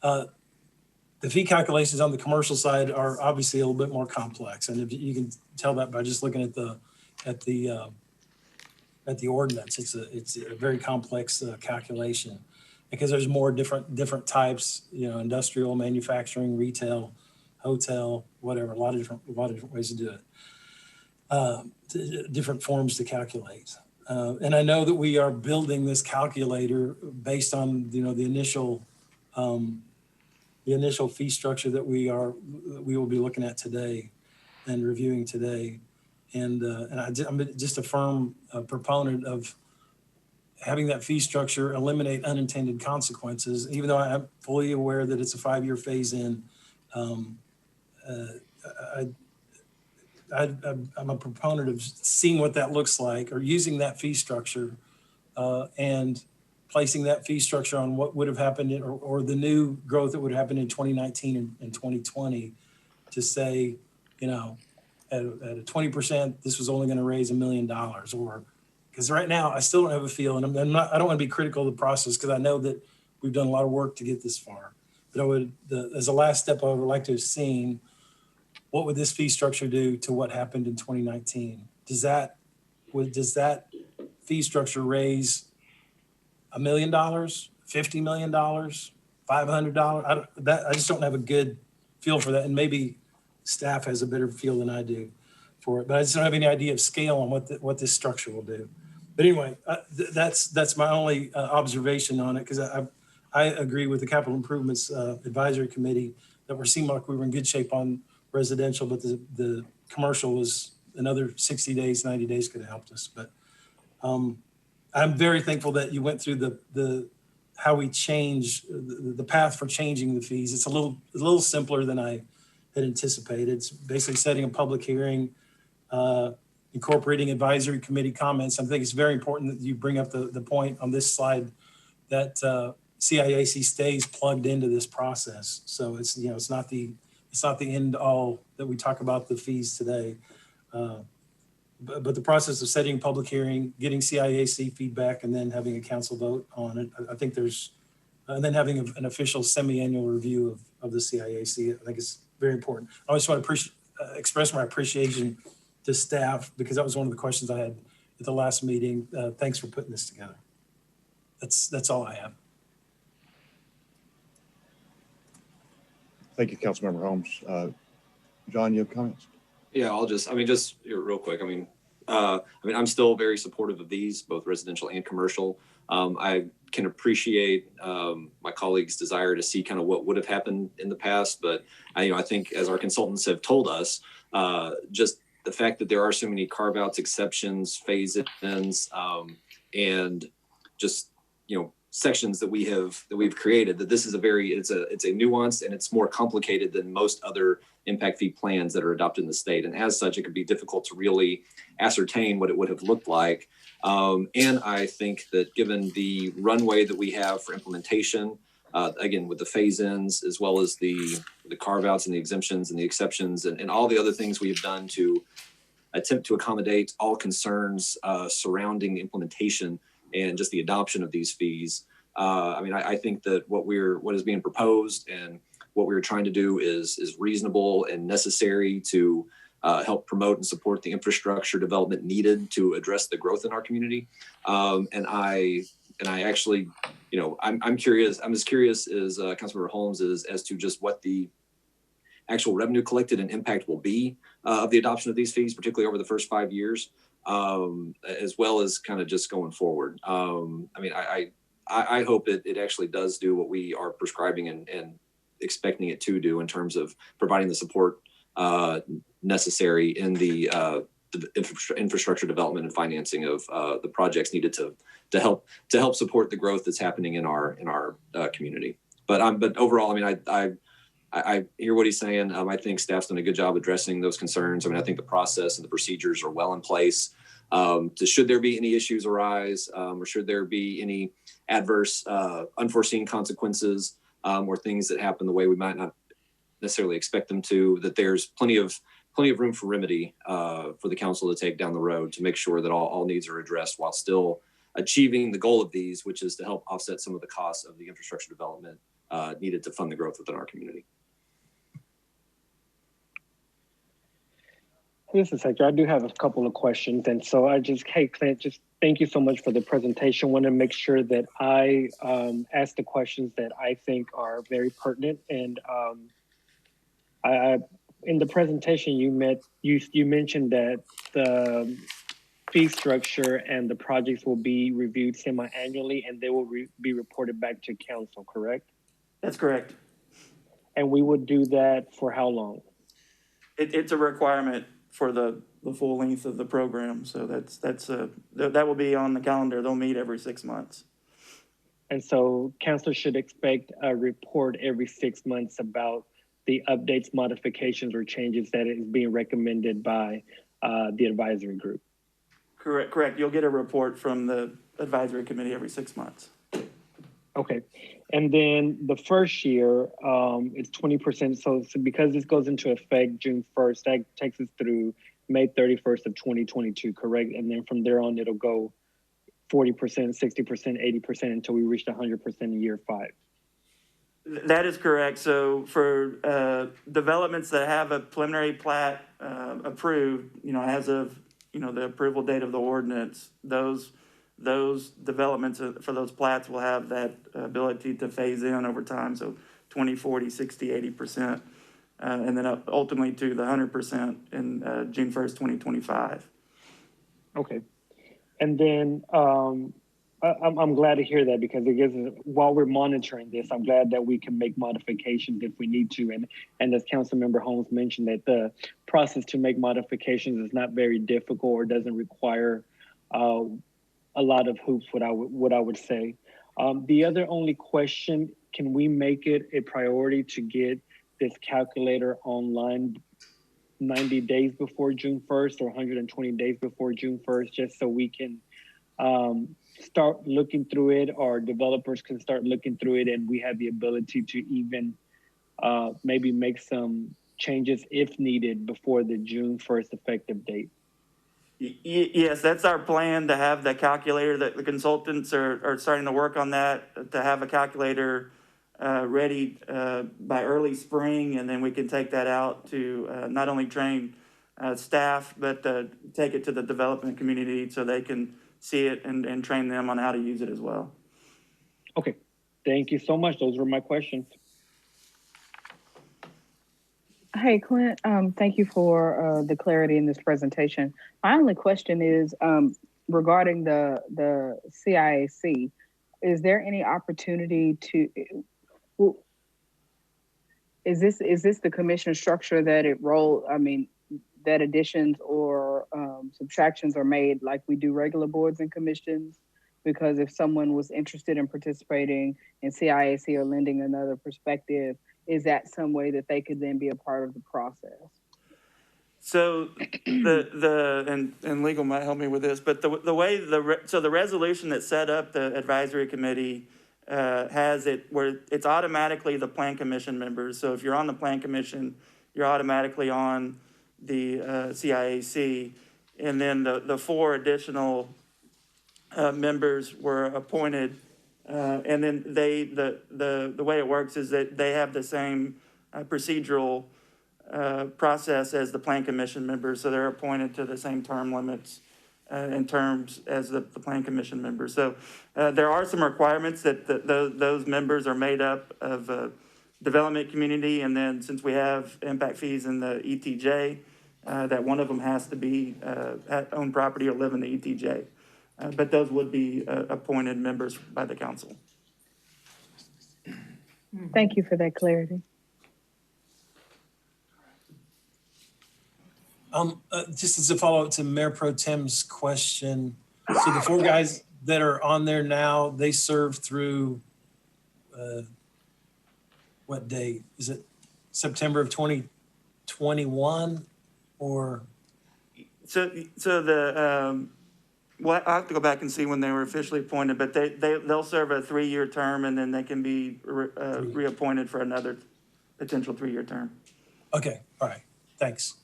The fee calculations on the commercial side are obviously a little bit more complex, and if you can tell that by just looking at the ordinance. It's a very complex calculation because there's more different types, industrial, manufacturing, retail, hotel, whatever. A lot of different ways to do it. Different forms to calculate. And I know that we are building this calculator based on the initial fee structure that we will be looking at today and reviewing today. And I'm just a firm proponent of having that fee structure eliminate unintended consequences, even though I'm fully aware that it's a 5-year phase in. I'm a proponent of seeing what that looks like, or using that fee structure and placing that fee structure on what would have happened or the new growth that would happen in 2019 and 2020 to say, at a 20%, this was only going to raise $1 million, or because right now I still don't have a feel, and I don't want to be critical of the process because I know that we've done a lot of work to get this far. But as a last step, I would like to have seen what would this fee structure do to what happened in 2019. Does that fee structure raise $1 million, $50 million, $500? I just don't have a good feel for that, and maybe staff has a better feel than I do for it, but I just don't have any idea of scale on what this structure will do. But anyway, that's my only observation on it, because I agree with the Capital Improvements Advisory Committee that we seemed like we were in good shape on residential, but the commercial was another 60 days, 90 days could have helped us. But I'm very thankful that you went through the how we change the path for changing the fees. It's a little simpler than I had anticipated. It's basically setting a public hearing, incorporating advisory committee comments. I think it's very important that you bring up the point on this slide that CIAC stays plugged into this process. So it's not the end all that we talk about the fees today. But the process of setting a public hearing, getting CIAC feedback, and then having a council vote on it, I think and then having an official semi-annual review of the CIAC, I think is very important. I just want to express my appreciation to staff, because that was one of the questions I had at the last meeting. Thanks for putting this together. That's all I have. Thank you, Councilmember Holmes. John, you have comments? Yeah, just real quick. I'm still very supportive of these, both residential and commercial. I can appreciate my colleagues' desire to see kind of what would have happened in the past, but I think, as our consultants have told us, just the fact that there are so many carve-outs, exceptions, phase-ins, and just sections that we've created, that this is it's a nuanced, and it's more complicated than most other impact fee plans that are adopted in the state. And as such, it could be difficult to really ascertain what it would have looked like. And I think that given the runway that we have for implementation, again, with the phase-ins, as well as the carve-outs and the exemptions and the exceptions and all the other things we have done to attempt to accommodate all concerns surrounding the implementation and just the adoption of these fees. I think that what is being proposed and what we were trying to do is reasonable and necessary to help promote and support the infrastructure development needed to address the growth in our community. And I actually, I'm curious. I'm as curious as Councilmember Holmes is as to just what the actual revenue collected and impact will be of the adoption of these fees, particularly over the first 5 years. as well as kind of just going forward. I mean, I hope it actually does do what we are prescribing and expecting it to do in terms of providing the support necessary in the infrastructure development and financing of the projects needed to help support the growth that's happening in our community. But overall, I mean, I hear what he's saying. I think staff's done a good job addressing those concerns. I mean, I think the process and the procedures are well in place. Should there be any issues arise, or should there be any adverse, unforeseen consequences, or things that happen the way we might not necessarily expect them to, that there's plenty of room for remedy for the council to take down the road to make sure that all needs are addressed while still achieving the goal of these, which is to help offset some of the costs of the infrastructure development needed to fund the growth within our community. This is Hector. I do have a couple of questions. And so hey, Clint, just thank you so much for the presentation. I want to make sure that I ask the questions that I think are very pertinent. And in the presentation, you mentioned that the fee structure and the projects will be reviewed semi-annually and they will be reported back to council, correct? That's correct. And we would do that for how long? It's a requirement for the full length of the program. So that will be on the calendar. They'll meet every 6 months. And so council should expect a report every 6 months about the updates, modifications, or changes that is being recommended by the advisory group. Correct. You'll get a report from the advisory committee every 6 months. Okay. And then the first year, it's 20%. So because this goes into effect June 1st, that takes us through May 31st of 2022, correct? And then from there on, it'll go 40%, 60%, 80% until we reach 100% in year 5. That is correct. So for developments that have a preliminary plat approved, as of, the approval date of the ordinance, those developments for those plats will have that ability to phase in over time. So 20, 40, 60, 80%, and then ultimately to the 100% in June 1st, 2025. Okay. And then I'm glad to hear that, because it gives us, while we're monitoring this, I'm glad that we can make modifications if we need to. And as Councilmember Holmes mentioned, that the process to make modifications is not very difficult or doesn't require a lot of hoops, what I would say. The other only question, can we make it a priority to get this calculator online 90 days before June 1st or 120 days before June 1st, just so we can start looking through it, or developers can start looking through it, and we have the ability to even maybe make some changes if needed before the June 1st effective date? Yes, that's our plan, to have the calculator. That the consultants are starting to work on that, to have a calculator ready by early spring, and then we can take that out to not only train staff, but take it to the development community so they can see it and train them on how to use it as well. Okay, thank you so much. Those were my questions. Hey, Clint, thank you for the clarity in this presentation. My only question is regarding the CIAC. Is there any opportunity to, is this the commission structure that that additions or subtractions are made like we do regular boards and commissions? Because if someone was interested in participating in CIAC or lending another perspective, is that some way that they could then be a part of the process? So and legal might help me with this, but the way the resolution that set up the advisory committee has it where it's automatically the plan commission members. So if you're on the plan commission, you're automatically on the CIAC, and then the 4 additional members were appointed. And then the way it works is that they have the same procedural process as the plan commission members. So they're appointed to the same term limits and terms as the plan commission members. So there are some requirements that those members are made up of development community. And then since we have impact fees in the ETJ, that one of them has to be, own property or live in the ETJ. But those would be, appointed members by the council. Thank you for that clarity. Just as a follow-up to Mayor Pro Tem's question, so the 4 guys that are on there now, they serve through, what date? Is it September of 2021 or? So the, well, I have to go back and see when they were officially appointed, but they'll serve a 3-year term and then they can be reappointed for another potential 3-year term. Okay, all right, thanks.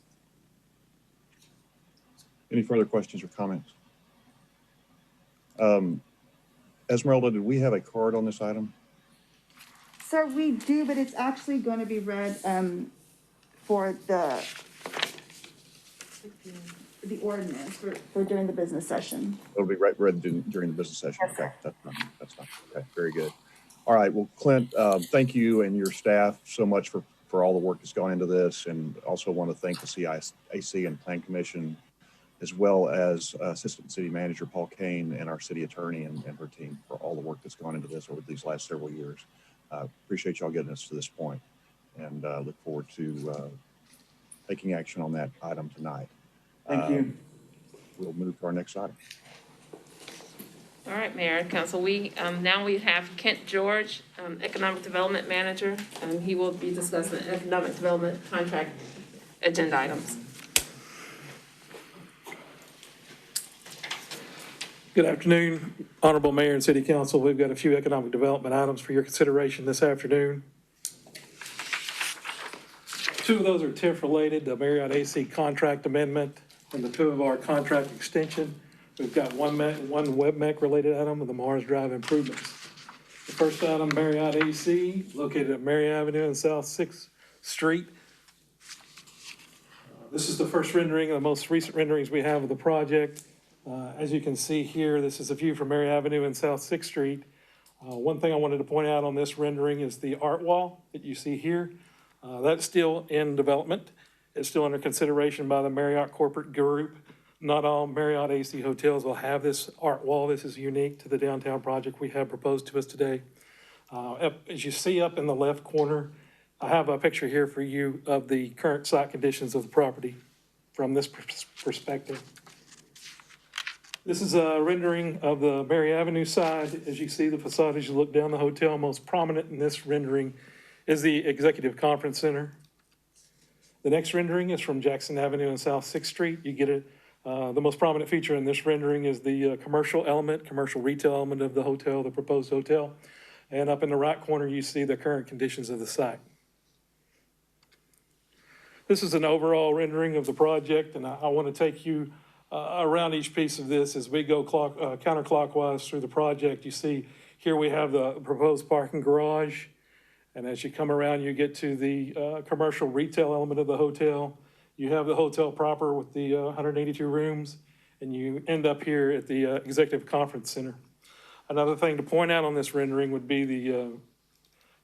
Any further questions or comments? Esmeralda, did we have a card on this item? Sir, we do, but it's actually going to be read for the ordinance for during the business session. It'll be read during the business session. Yes, Okay, sir. that's fine. Okay, very good. All right, well, Clint, thank you and your staff so much for all the work that's gone into this, and also want to thank the CIAC and Plan Commission, as well as Assistant City Manager Paul Kane and our city attorney and her team for all the work that's gone into this over these last several years. Appreciate y'all getting us to this point, and look forward to taking action on that item tonight. Thank you. We'll move to our next item. All right, Mayor and Council, now we have Kent George, Economic Development Manager, and he will be discussing economic development contract agenda items. Good afternoon, Honorable Mayor and City Council. We've got a few economic development items for your consideration this afternoon. 2 of those are TIF related, the Marriott AC contract amendment and the 2 of our contract extension. We've got one WebMec related item with the Mars Drive improvements. The first item, Marriott AC, located at Mary Avenue and South 6th Street. This is the first rendering, the most recent renderings we have of the project. As you can see here, this is a view from Mary Avenue and South 6th Street. One thing I wanted to point out on this rendering is the art wall that you see here. That's still in development. It's still under consideration by the Marriott corporate group. Not all Marriott AC hotels will have this art wall. This is unique to the downtown project we have proposed to us today. As you see up in the left corner, I have a picture here for you of the current site conditions of the property from this perspective. This is a rendering of the Mary Avenue side. As you see the facade, as you look down the hotel, most prominent in this rendering is the Executive Conference Center. The next rendering is from Jackson Avenue and South 6th Street. You get it. The most prominent feature in this rendering is the commercial retail element of the hotel, the proposed hotel. And up in the right corner, you see the current conditions of the site. This is an overall rendering of the project, and I want to take you around each piece of this as we go counterclockwise through the project. You see here we have the proposed parking garage, and as you come around, you get to the commercial retail element of the hotel. You have the hotel proper with the 182 rooms, and you end up here at the Executive Conference Center. Another thing to point out on this rendering would be the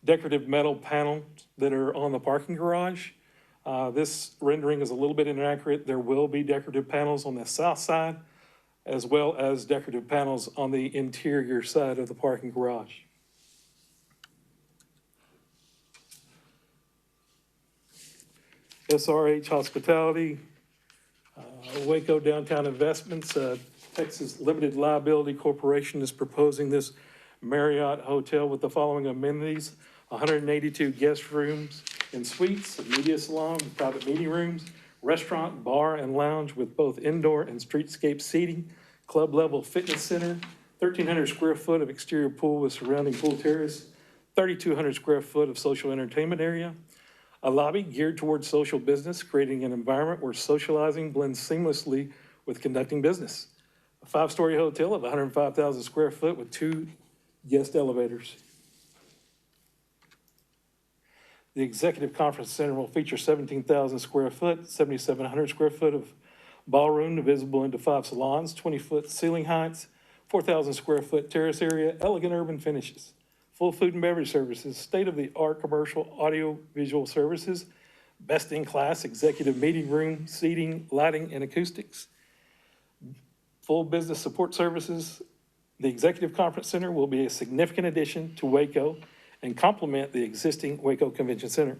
decorative metal panels that are on the parking garage. This rendering is a little bit inaccurate. There will be decorative panels on the south side, as well as decorative panels on the interior side of the parking garage. SRH Hospitality, Waco Downtown Investments, Texas Limited Liability Corporation is proposing this Marriott hotel with the following amenities: 182 guest rooms and suites, a media salon, private meeting rooms, restaurant, bar, and lounge with both indoor and streetscape seating, club level fitness center, 1,300 square foot of exterior pool with surrounding pool terrace, 3,200 square foot of social entertainment area, a lobby geared towards social business, creating an environment where socializing blends seamlessly with conducting business, a 5-story hotel of 105,000 square foot with 2 guest elevators. The Executive Conference Center will feature 17,000 square foot, 7,700 square foot of ballroom divisible into 5 salons, 20-foot ceiling heights, 4,000 square foot terrace area, elegant urban finishes, full food and beverage services, state-of-the-art commercial audio visual services, best-in-class executive meeting room, seating, lighting, and acoustics, full business support services. The Executive Conference Center will be a significant addition to Waco and complement the existing Waco Convention Center.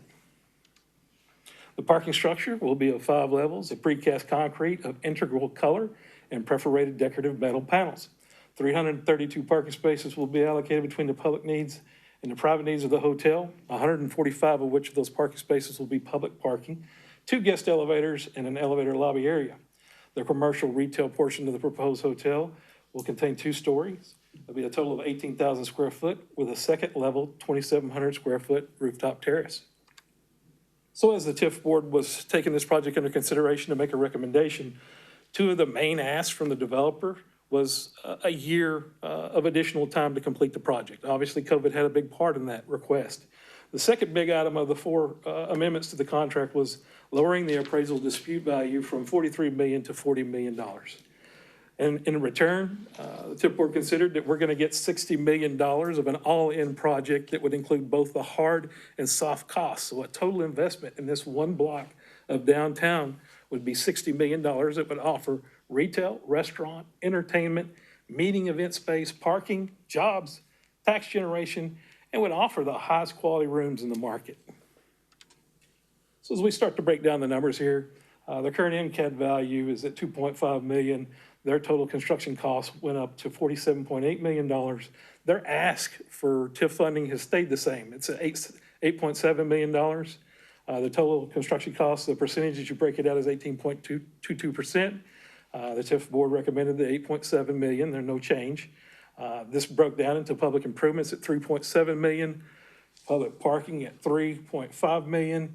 The parking structure will be of 5 levels of precast concrete of integral color and perforated decorative metal panels. 332 parking spaces will be allocated between the public needs and the private needs of the hotel, 145 of which of those parking spaces will be public parking, 2 guest elevators, and an elevator lobby area. The commercial retail portion of the proposed hotel will contain 2 stories. There'll be a total of 18,000 square foot with a second level 2,700 square foot rooftop terrace. So as the TIF board was taking this project under consideration to make a recommendation, 2 of the main asks from the developer was a year of additional time to complete the project. Obviously, COVID had a big part in that request. The second big item of the 4 amendments to the contract was lowering the appraisal dispute value from $43 million to $40 million. And in return, the TIF board considered that we're going to get $60 million of an all-in project that would include both the hard and soft costs. So a total investment in this one block of downtown would be $60 million that would offer retail, restaurant, entertainment, meeting event space, parking, jobs, tax generation, and would offer the highest quality rooms in the market. So as we start to break down the numbers here, the current MCAD value is at $2.5 million. Their total construction cost went up to $47.8 million. Their ask for TIF funding has stayed the same. It's at $8.7 million. The total construction cost, the percentage as you break it out is 18.22%. The TIF board recommended the $8.7 million. There's no change. This broke down into public improvements at $3.7 million, public parking at $3.5 million,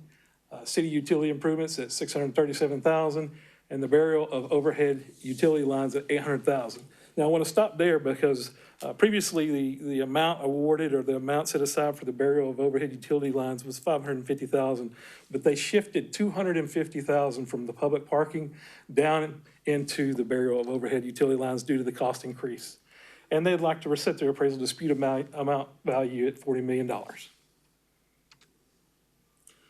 city utility improvements at $637,000, and the burial of overhead utility lines at $800,000. Now, I want to stop there because previously the amount awarded or the amount set aside for the burial of overhead utility lines was $550,000, but they shifted $250,000 from the public parking down into the burial of overhead utility lines due to the cost increase. And they'd like to reset their appraisal dispute amount value at $40 million.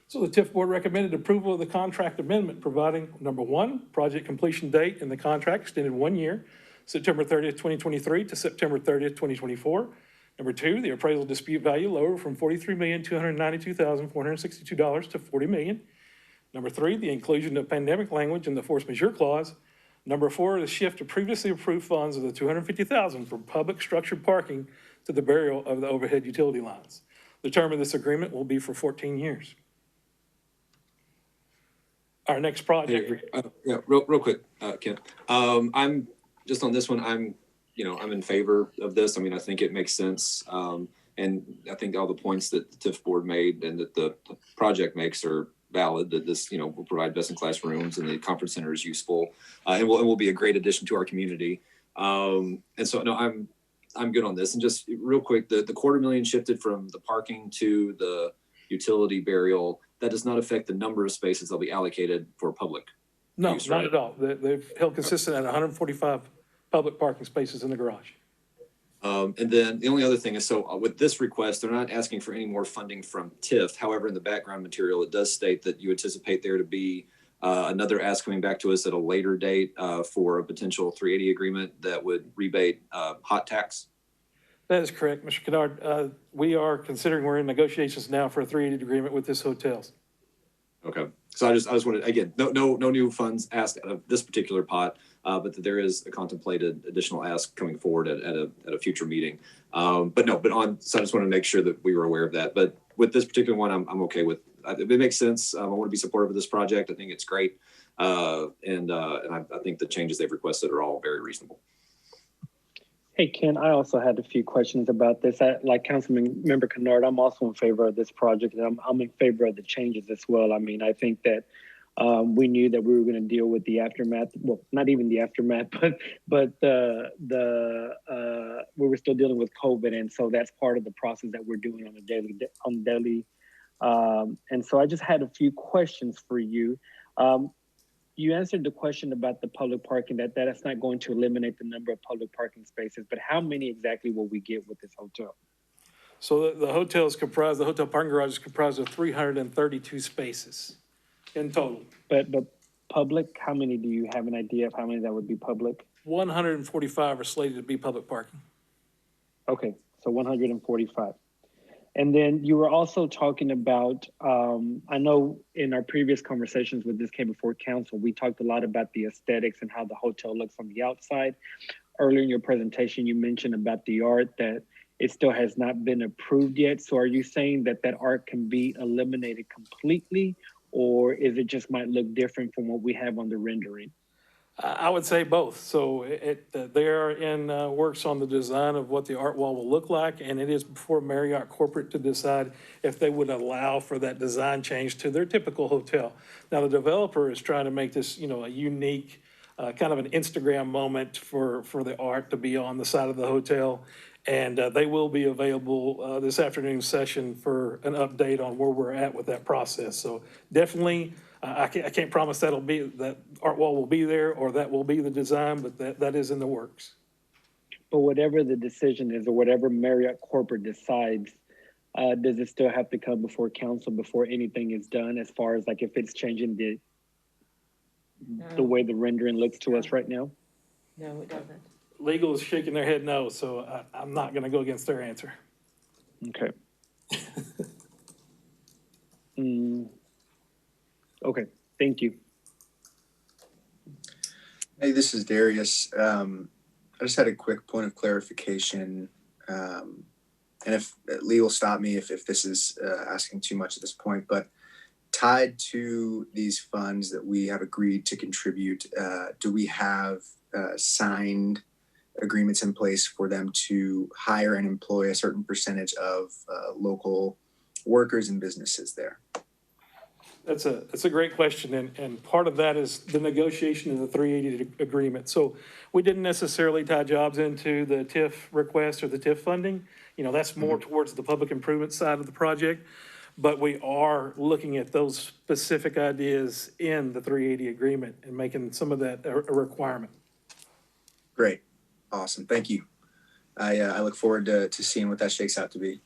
So the TIF board recommended approval of the contract amendment, providing, number 1, project completion date in the contract extended 1 year, September 30th, 2023 to September 30th, 2024. Number 2, the appraisal dispute value lowered from $43,292,462 to $40 million. Number 3, the inclusion of pandemic language in the force majeure clause. Number 4, the shift of previously approved funds of the $250,000 from public structured parking to the burial of the overhead utility lines. The term of this agreement will be for 14 years. Our next project. Yeah, real quick, Ken. I'm just on this one. I'm in favor of this. I mean, I think it makes sense. And I think all the points that the TIF board made and that the project makes are valid, that this, will provide best in class rooms and the conference center is useful and will be a great addition to our community. And so, no, I'm good on this. And just real quick, the $250,000 shifted from the parking to the utility burial. That does not affect the number of spaces that'll be allocated for public No, use, not right? at all. They've held consistent at 145 public parking spaces in the garage. And then the only other thing is, so with this request, they're not asking for any more funding from TIF. However, in the background material, it does state that you anticipate there to be another ask coming back to us at a later date for a potential 380 agreement that would rebate hot tax. That is correct, Mr. Kennard. We are considering, we're in negotiations now for a 380 agreement with this hotels. Okay. So I just wanted, again, no new funds asked out of this particular pot, but that there is a contemplated additional ask coming forward at a future meeting. So I just want to make sure that we were aware of that. But with this particular one, I'm okay with, it makes sense. I want to be supportive of this project. I think it's great. And I think the changes they've requested are all very reasonable. Hey, Ken, I also had a few questions about this. Like Councilman Member Kennard, I'm also in favor of this project, and I'm in favor of the changes as well. I mean, I think that we knew that we were going to deal with the aftermath. Well, not even the aftermath, but we were still dealing with COVID, and so that's part of the process that we're doing on the daily. And so I just had a few questions for you. You answered the question about the public parking, that's not going to eliminate the number of public parking spaces, but how many exactly will we get with this hotel? So the hotel parking garage is comprised of 332 spaces. in total. But public, how many, do you have an idea of how many that would be public? 145 are slated to be public parking. Okay, so 145. And then you were also talking about, I know in our previous conversations when this came before council, we talked a lot about the aesthetics and how the hotel looks on the outside. Earlier in your presentation, you mentioned about the art, that it still has not been approved yet. So are you saying that that art can be eliminated completely, or is it just might look different from what we have on the rendering? I would say both. So they are in works on the design of what the art wall will look like, and it is before Marriott corporate to decide if they would allow for that design change to their typical hotel. Now, the developer is trying to make this, you know, a unique kind of an Instagram moment for the art to be on the side of the hotel. And they will be available this afternoon session for an update on where we're at with that process. So definitely, I can't promise that art wall will be there or that will be the design, but that is in the works. But whatever the decision is, or whatever Marriott corporate decides, does it still have to come before council before anything is done, as far as like if it's changing the way the rendering looks to us right now? No, it doesn't. Legal is shaking their head no, so I'm not going to go against their answer. Okay. Okay, thank you. Hey, this is Darius. I just had a quick point of clarification. And if Lee will stop me if this is asking too much at this point, but tied to these funds that we have agreed to contribute, do we have signed agreements in place for them to hire and employ a certain percentage of local workers and businesses there? That's a great question, and part of that is the negotiation of the 380 agreement. So we didn't necessarily tie jobs into the TIF request or the TIF funding. You know, that's more towards the public improvement side of the project, but we are looking at those specific ideas in the 380 agreement and making some of that a requirement. Great. Awesome. Thank you. I look forward to seeing what that shakes out to be.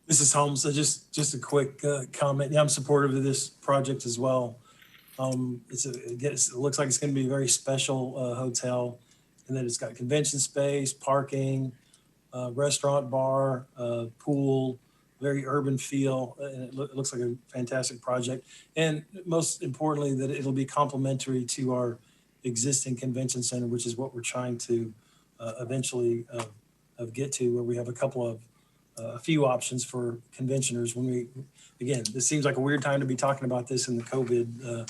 This is Holmes. Just a quick comment. Yeah, I'm supportive of this project as well. It looks like it's going to be a very special hotel, and that it's got convention space, parking, restaurant, bar, pool, very urban feel. And it looks like a fantastic project. And most importantly, that it'll be complementary to our existing convention center, which is what we're trying to eventually get to, where we have a few options for conventioners. Again, this seems like a weird time to be talking about this in the COVID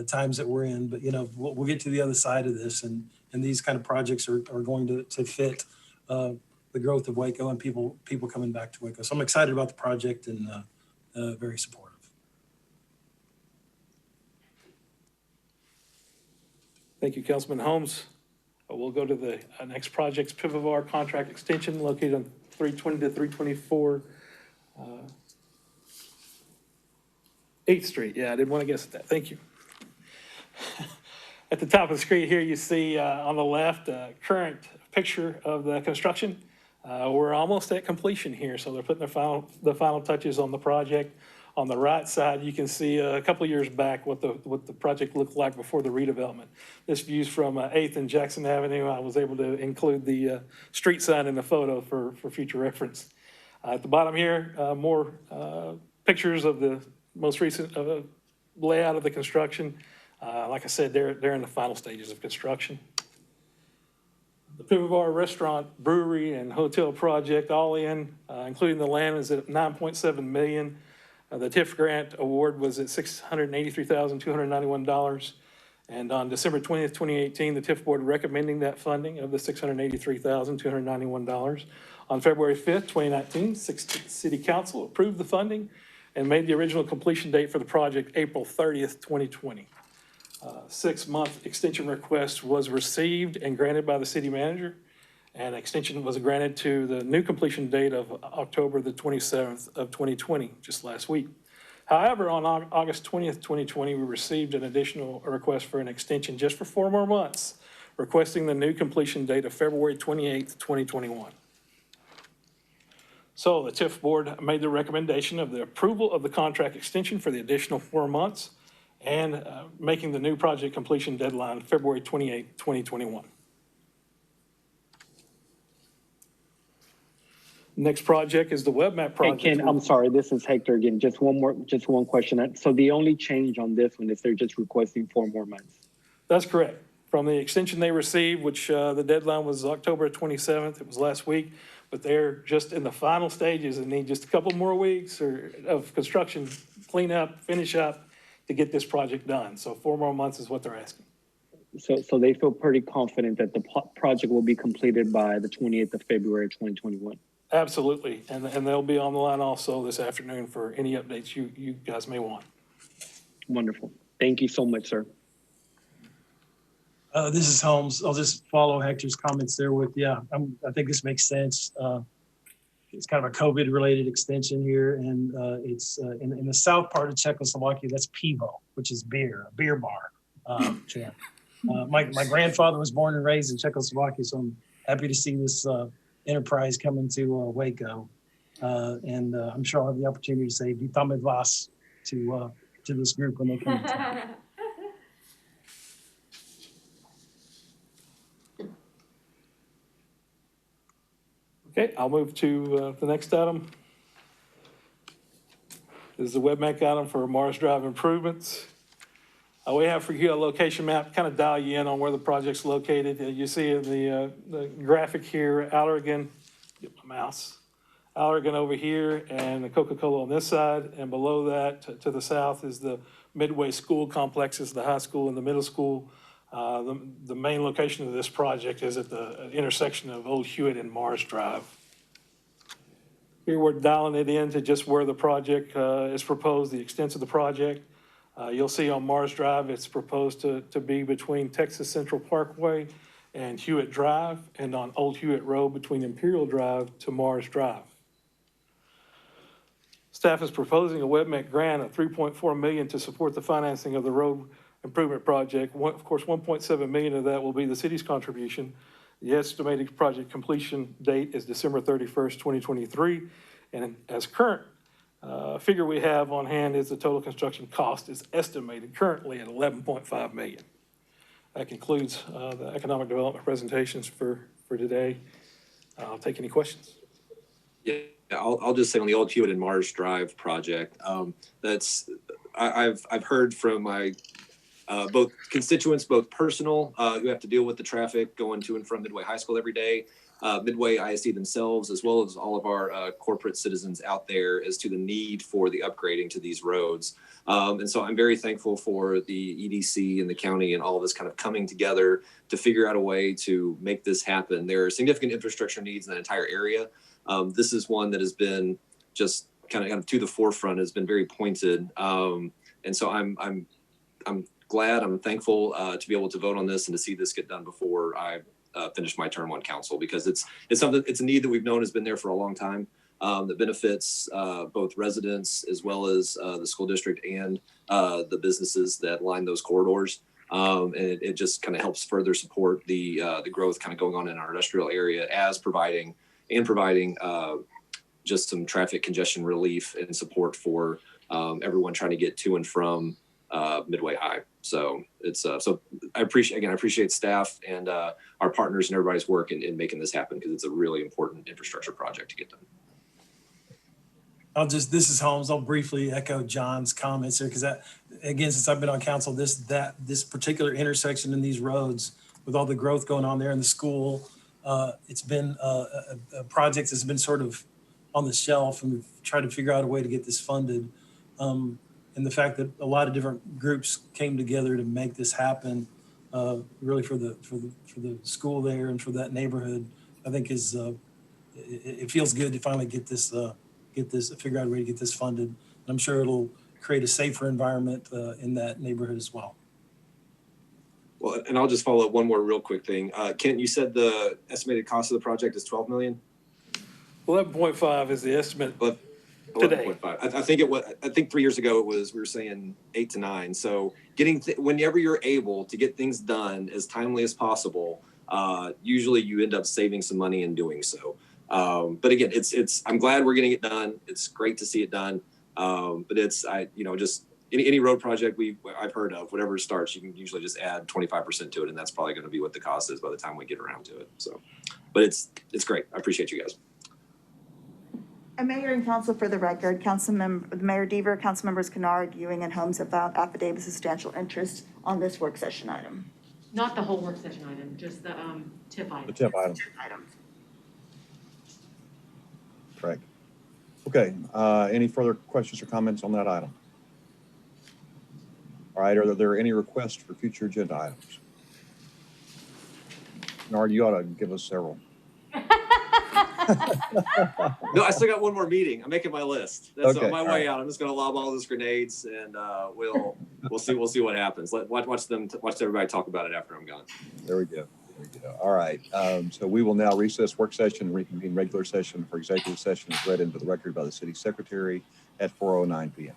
times that we're in, but you know, we'll get to the other side of this, and these kind of projects are going to fit the growth of Waco and people coming back to Waco. So I'm excited about the project and very supportive. Thank you, Councilman Holmes. We'll go to the next project's Pivovar contract extension located on 320 to 324 8th Street. Yeah, I didn't want to guess at that. Thank you. At the top of the screen here, you see on the left a current picture of the construction. We're almost at completion here, so they're putting the final touches on the project. On the right side, you can see a couple of years back what the project looked like before the redevelopment. This view's from 8th and Jackson Avenue. I was able to include the street sign in the photo for future reference. At the bottom here, more pictures of the most recent layout of the construction. Like I said, they're in the final stages of construction. The Pivovar Restaurant, Brewery, and Hotel project all in, including the land, is at $9.7 million. The TIF grant award was at $683,291. And on December 20th, 2018, the TIF Board recommending that funding of the $683,291. On February 5th, 2019, City Council approved the funding and made the original completion date for the project April 30th, 2020. 6-month extension request was received and granted by the city manager, and extension was granted to the new completion date of October the 27th of 2020, just last week. However, on August 20th, 2020, we received an additional request for an extension just for 4 more months, requesting the new completion date of February 28th, 2021. So the TIF board made the recommendation of the approval of the contract extension for the additional 4 months and making the new project completion deadline February 28, 2021. Next project is the web map Hey, project. Ken, I'm sorry, this is Hector again. Just one question. So the only change on this one is they're just requesting 4 more months. That's correct. From the extension they received, which the deadline was October 27th, it was last week, but they're just in the final stages and need just a couple more weeks of construction, clean up, finish up to get this project done. So 4 more months is what they're asking. So they feel pretty confident that the project will be completed by the 28th of February, 2021. Absolutely. And they'll be on the line also this afternoon for any updates you guys may want. Wonderful. Thank you so much, sir. This is Holmes. I'll just follow Hector's comments there with, I think this makes sense. It's kind of a COVID-related extension here, and it's in the south part of Czechoslovakia, that's pivo, which is beer, a beer bar. My grandfather was born and raised in Czechoslovakia, so I'm happy to see this enterprise coming to Waco. And I'm sure I'll have the opportunity to say Vítame vás to this group when they come to town. Okay, I'll move to the next item. This is the WebMac item for Morris Drive improvements. We have for you a location map, kind of dial you in on where the project's located. You see in the graphic here, Allergan, get my mouse, Allergan over here, and the Coca-Cola on this side, and below that to the south is the Midway School complexes, the high school and the middle school. The main location of this project is at the intersection of Old Hewitt and Mars Drive. Here we're dialing it in to just where the project is proposed, the extent of the project. You'll see on Mars Drive, it's proposed to be between Texas Central Parkway and Hewitt Drive, and on Old Hewitt Road between Imperial Drive to Mars Drive. Staff is proposing a WebMec grant of $3.4 million to support the financing of the road improvement project. Of course, $1.7 million of that will be the city's contribution. The estimated project completion date is December 31st, 2023. And as current figure we have on hand is the total construction cost is estimated currently at $11.5 million. That concludes the economic development presentations for today. I'll take any questions. Yeah, I'll just say on the Old Hewitt and Mars Drive project, I've heard from my both constituents, both personal, who have to deal with the traffic going to and from Midway High School every day, Midway ISD themselves, as well as all of our corporate citizens out there as to the need for the upgrading to these roads. And so I'm very thankful for the EDC and the county and all of this kind of coming together to figure out a way to make this happen. There are significant infrastructure needs in that entire area. This is one that has been just kind of to the forefront, has been very pointed. And so I'm glad, I'm thankful to be able to vote on this and to see this get done before I finish my term on council, because it's a need that we've known has been there for a long time, that benefits both residents as well as the school district and the businesses that line those corridors. And it just kind of helps further support the growth kind of going on in our industrial area, as providing just some traffic congestion relief and support for everyone trying to get to and from Midway High. So it's so I appreciate staff and our partners and everybody's work in making this happen, because it's a really important infrastructure project to get done. This is Holmes. I'll briefly echo John's comments here, because again, since I've been on council, this particular intersection in these roads, with all the growth going on there in the school, it's been a project that's been sort of on the shelf, and we've tried to figure out a way to get this funded. And the fact that a lot of different groups came together to make this happen, really for the school there and for that neighborhood, I think is it feels good to finally get this figure out a way to get this funded. And I'm sure it'll create a safer environment in that neighborhood as well. Well, and I'll just follow up one more real quick thing. Kent, you said the estimated cost of the project is $12 million? 11.5 is the estimate. But 11.5. I think 3 years ago we were saying 8 to 9. So whenever you're able to get things done as timely as possible, usually you end up saving some money in doing so. But again, I'm glad we're getting it done. It's great to see it done. But just any road project I've heard of, whatever starts, you can usually just add 25% to it. And that's probably going to be what the cost is by the time we get around to it. So, but it's great. I appreciate you guys. And Mayor and Council, for the record, Mayor Deaver, council members Kennard, Ewing, and Holmes have filed affidavits of substantial interest on this work session item. Not the whole work session item, just the TIF item. The TIF item. Items. Correct. Okay, any further questions or comments on that item? All right, are there any requests for future agenda items? Nard, you ought to give us several. No, I still got one more meeting. I'm making my list. That's Okay, on my way right. out. I'm just going to lob all those grenades, and we'll see what happens. Watch everybody talk about it after I'm gone. There we go. All right. So we will now recess work session and reconvene regular session for executive session as read into the record by the city secretary at 4:09 p.m.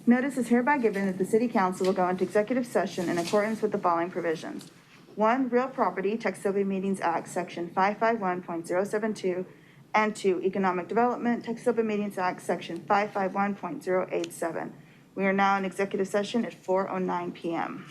Notice is hereby given that the city council will go into executive session in accordance with the following provisions. 1, real property, Texas Open Meetings Act, section 551.072, and 2, economic development, Texas Open Meetings Act, section 551.087. We are now in executive session at 4:09 p.m.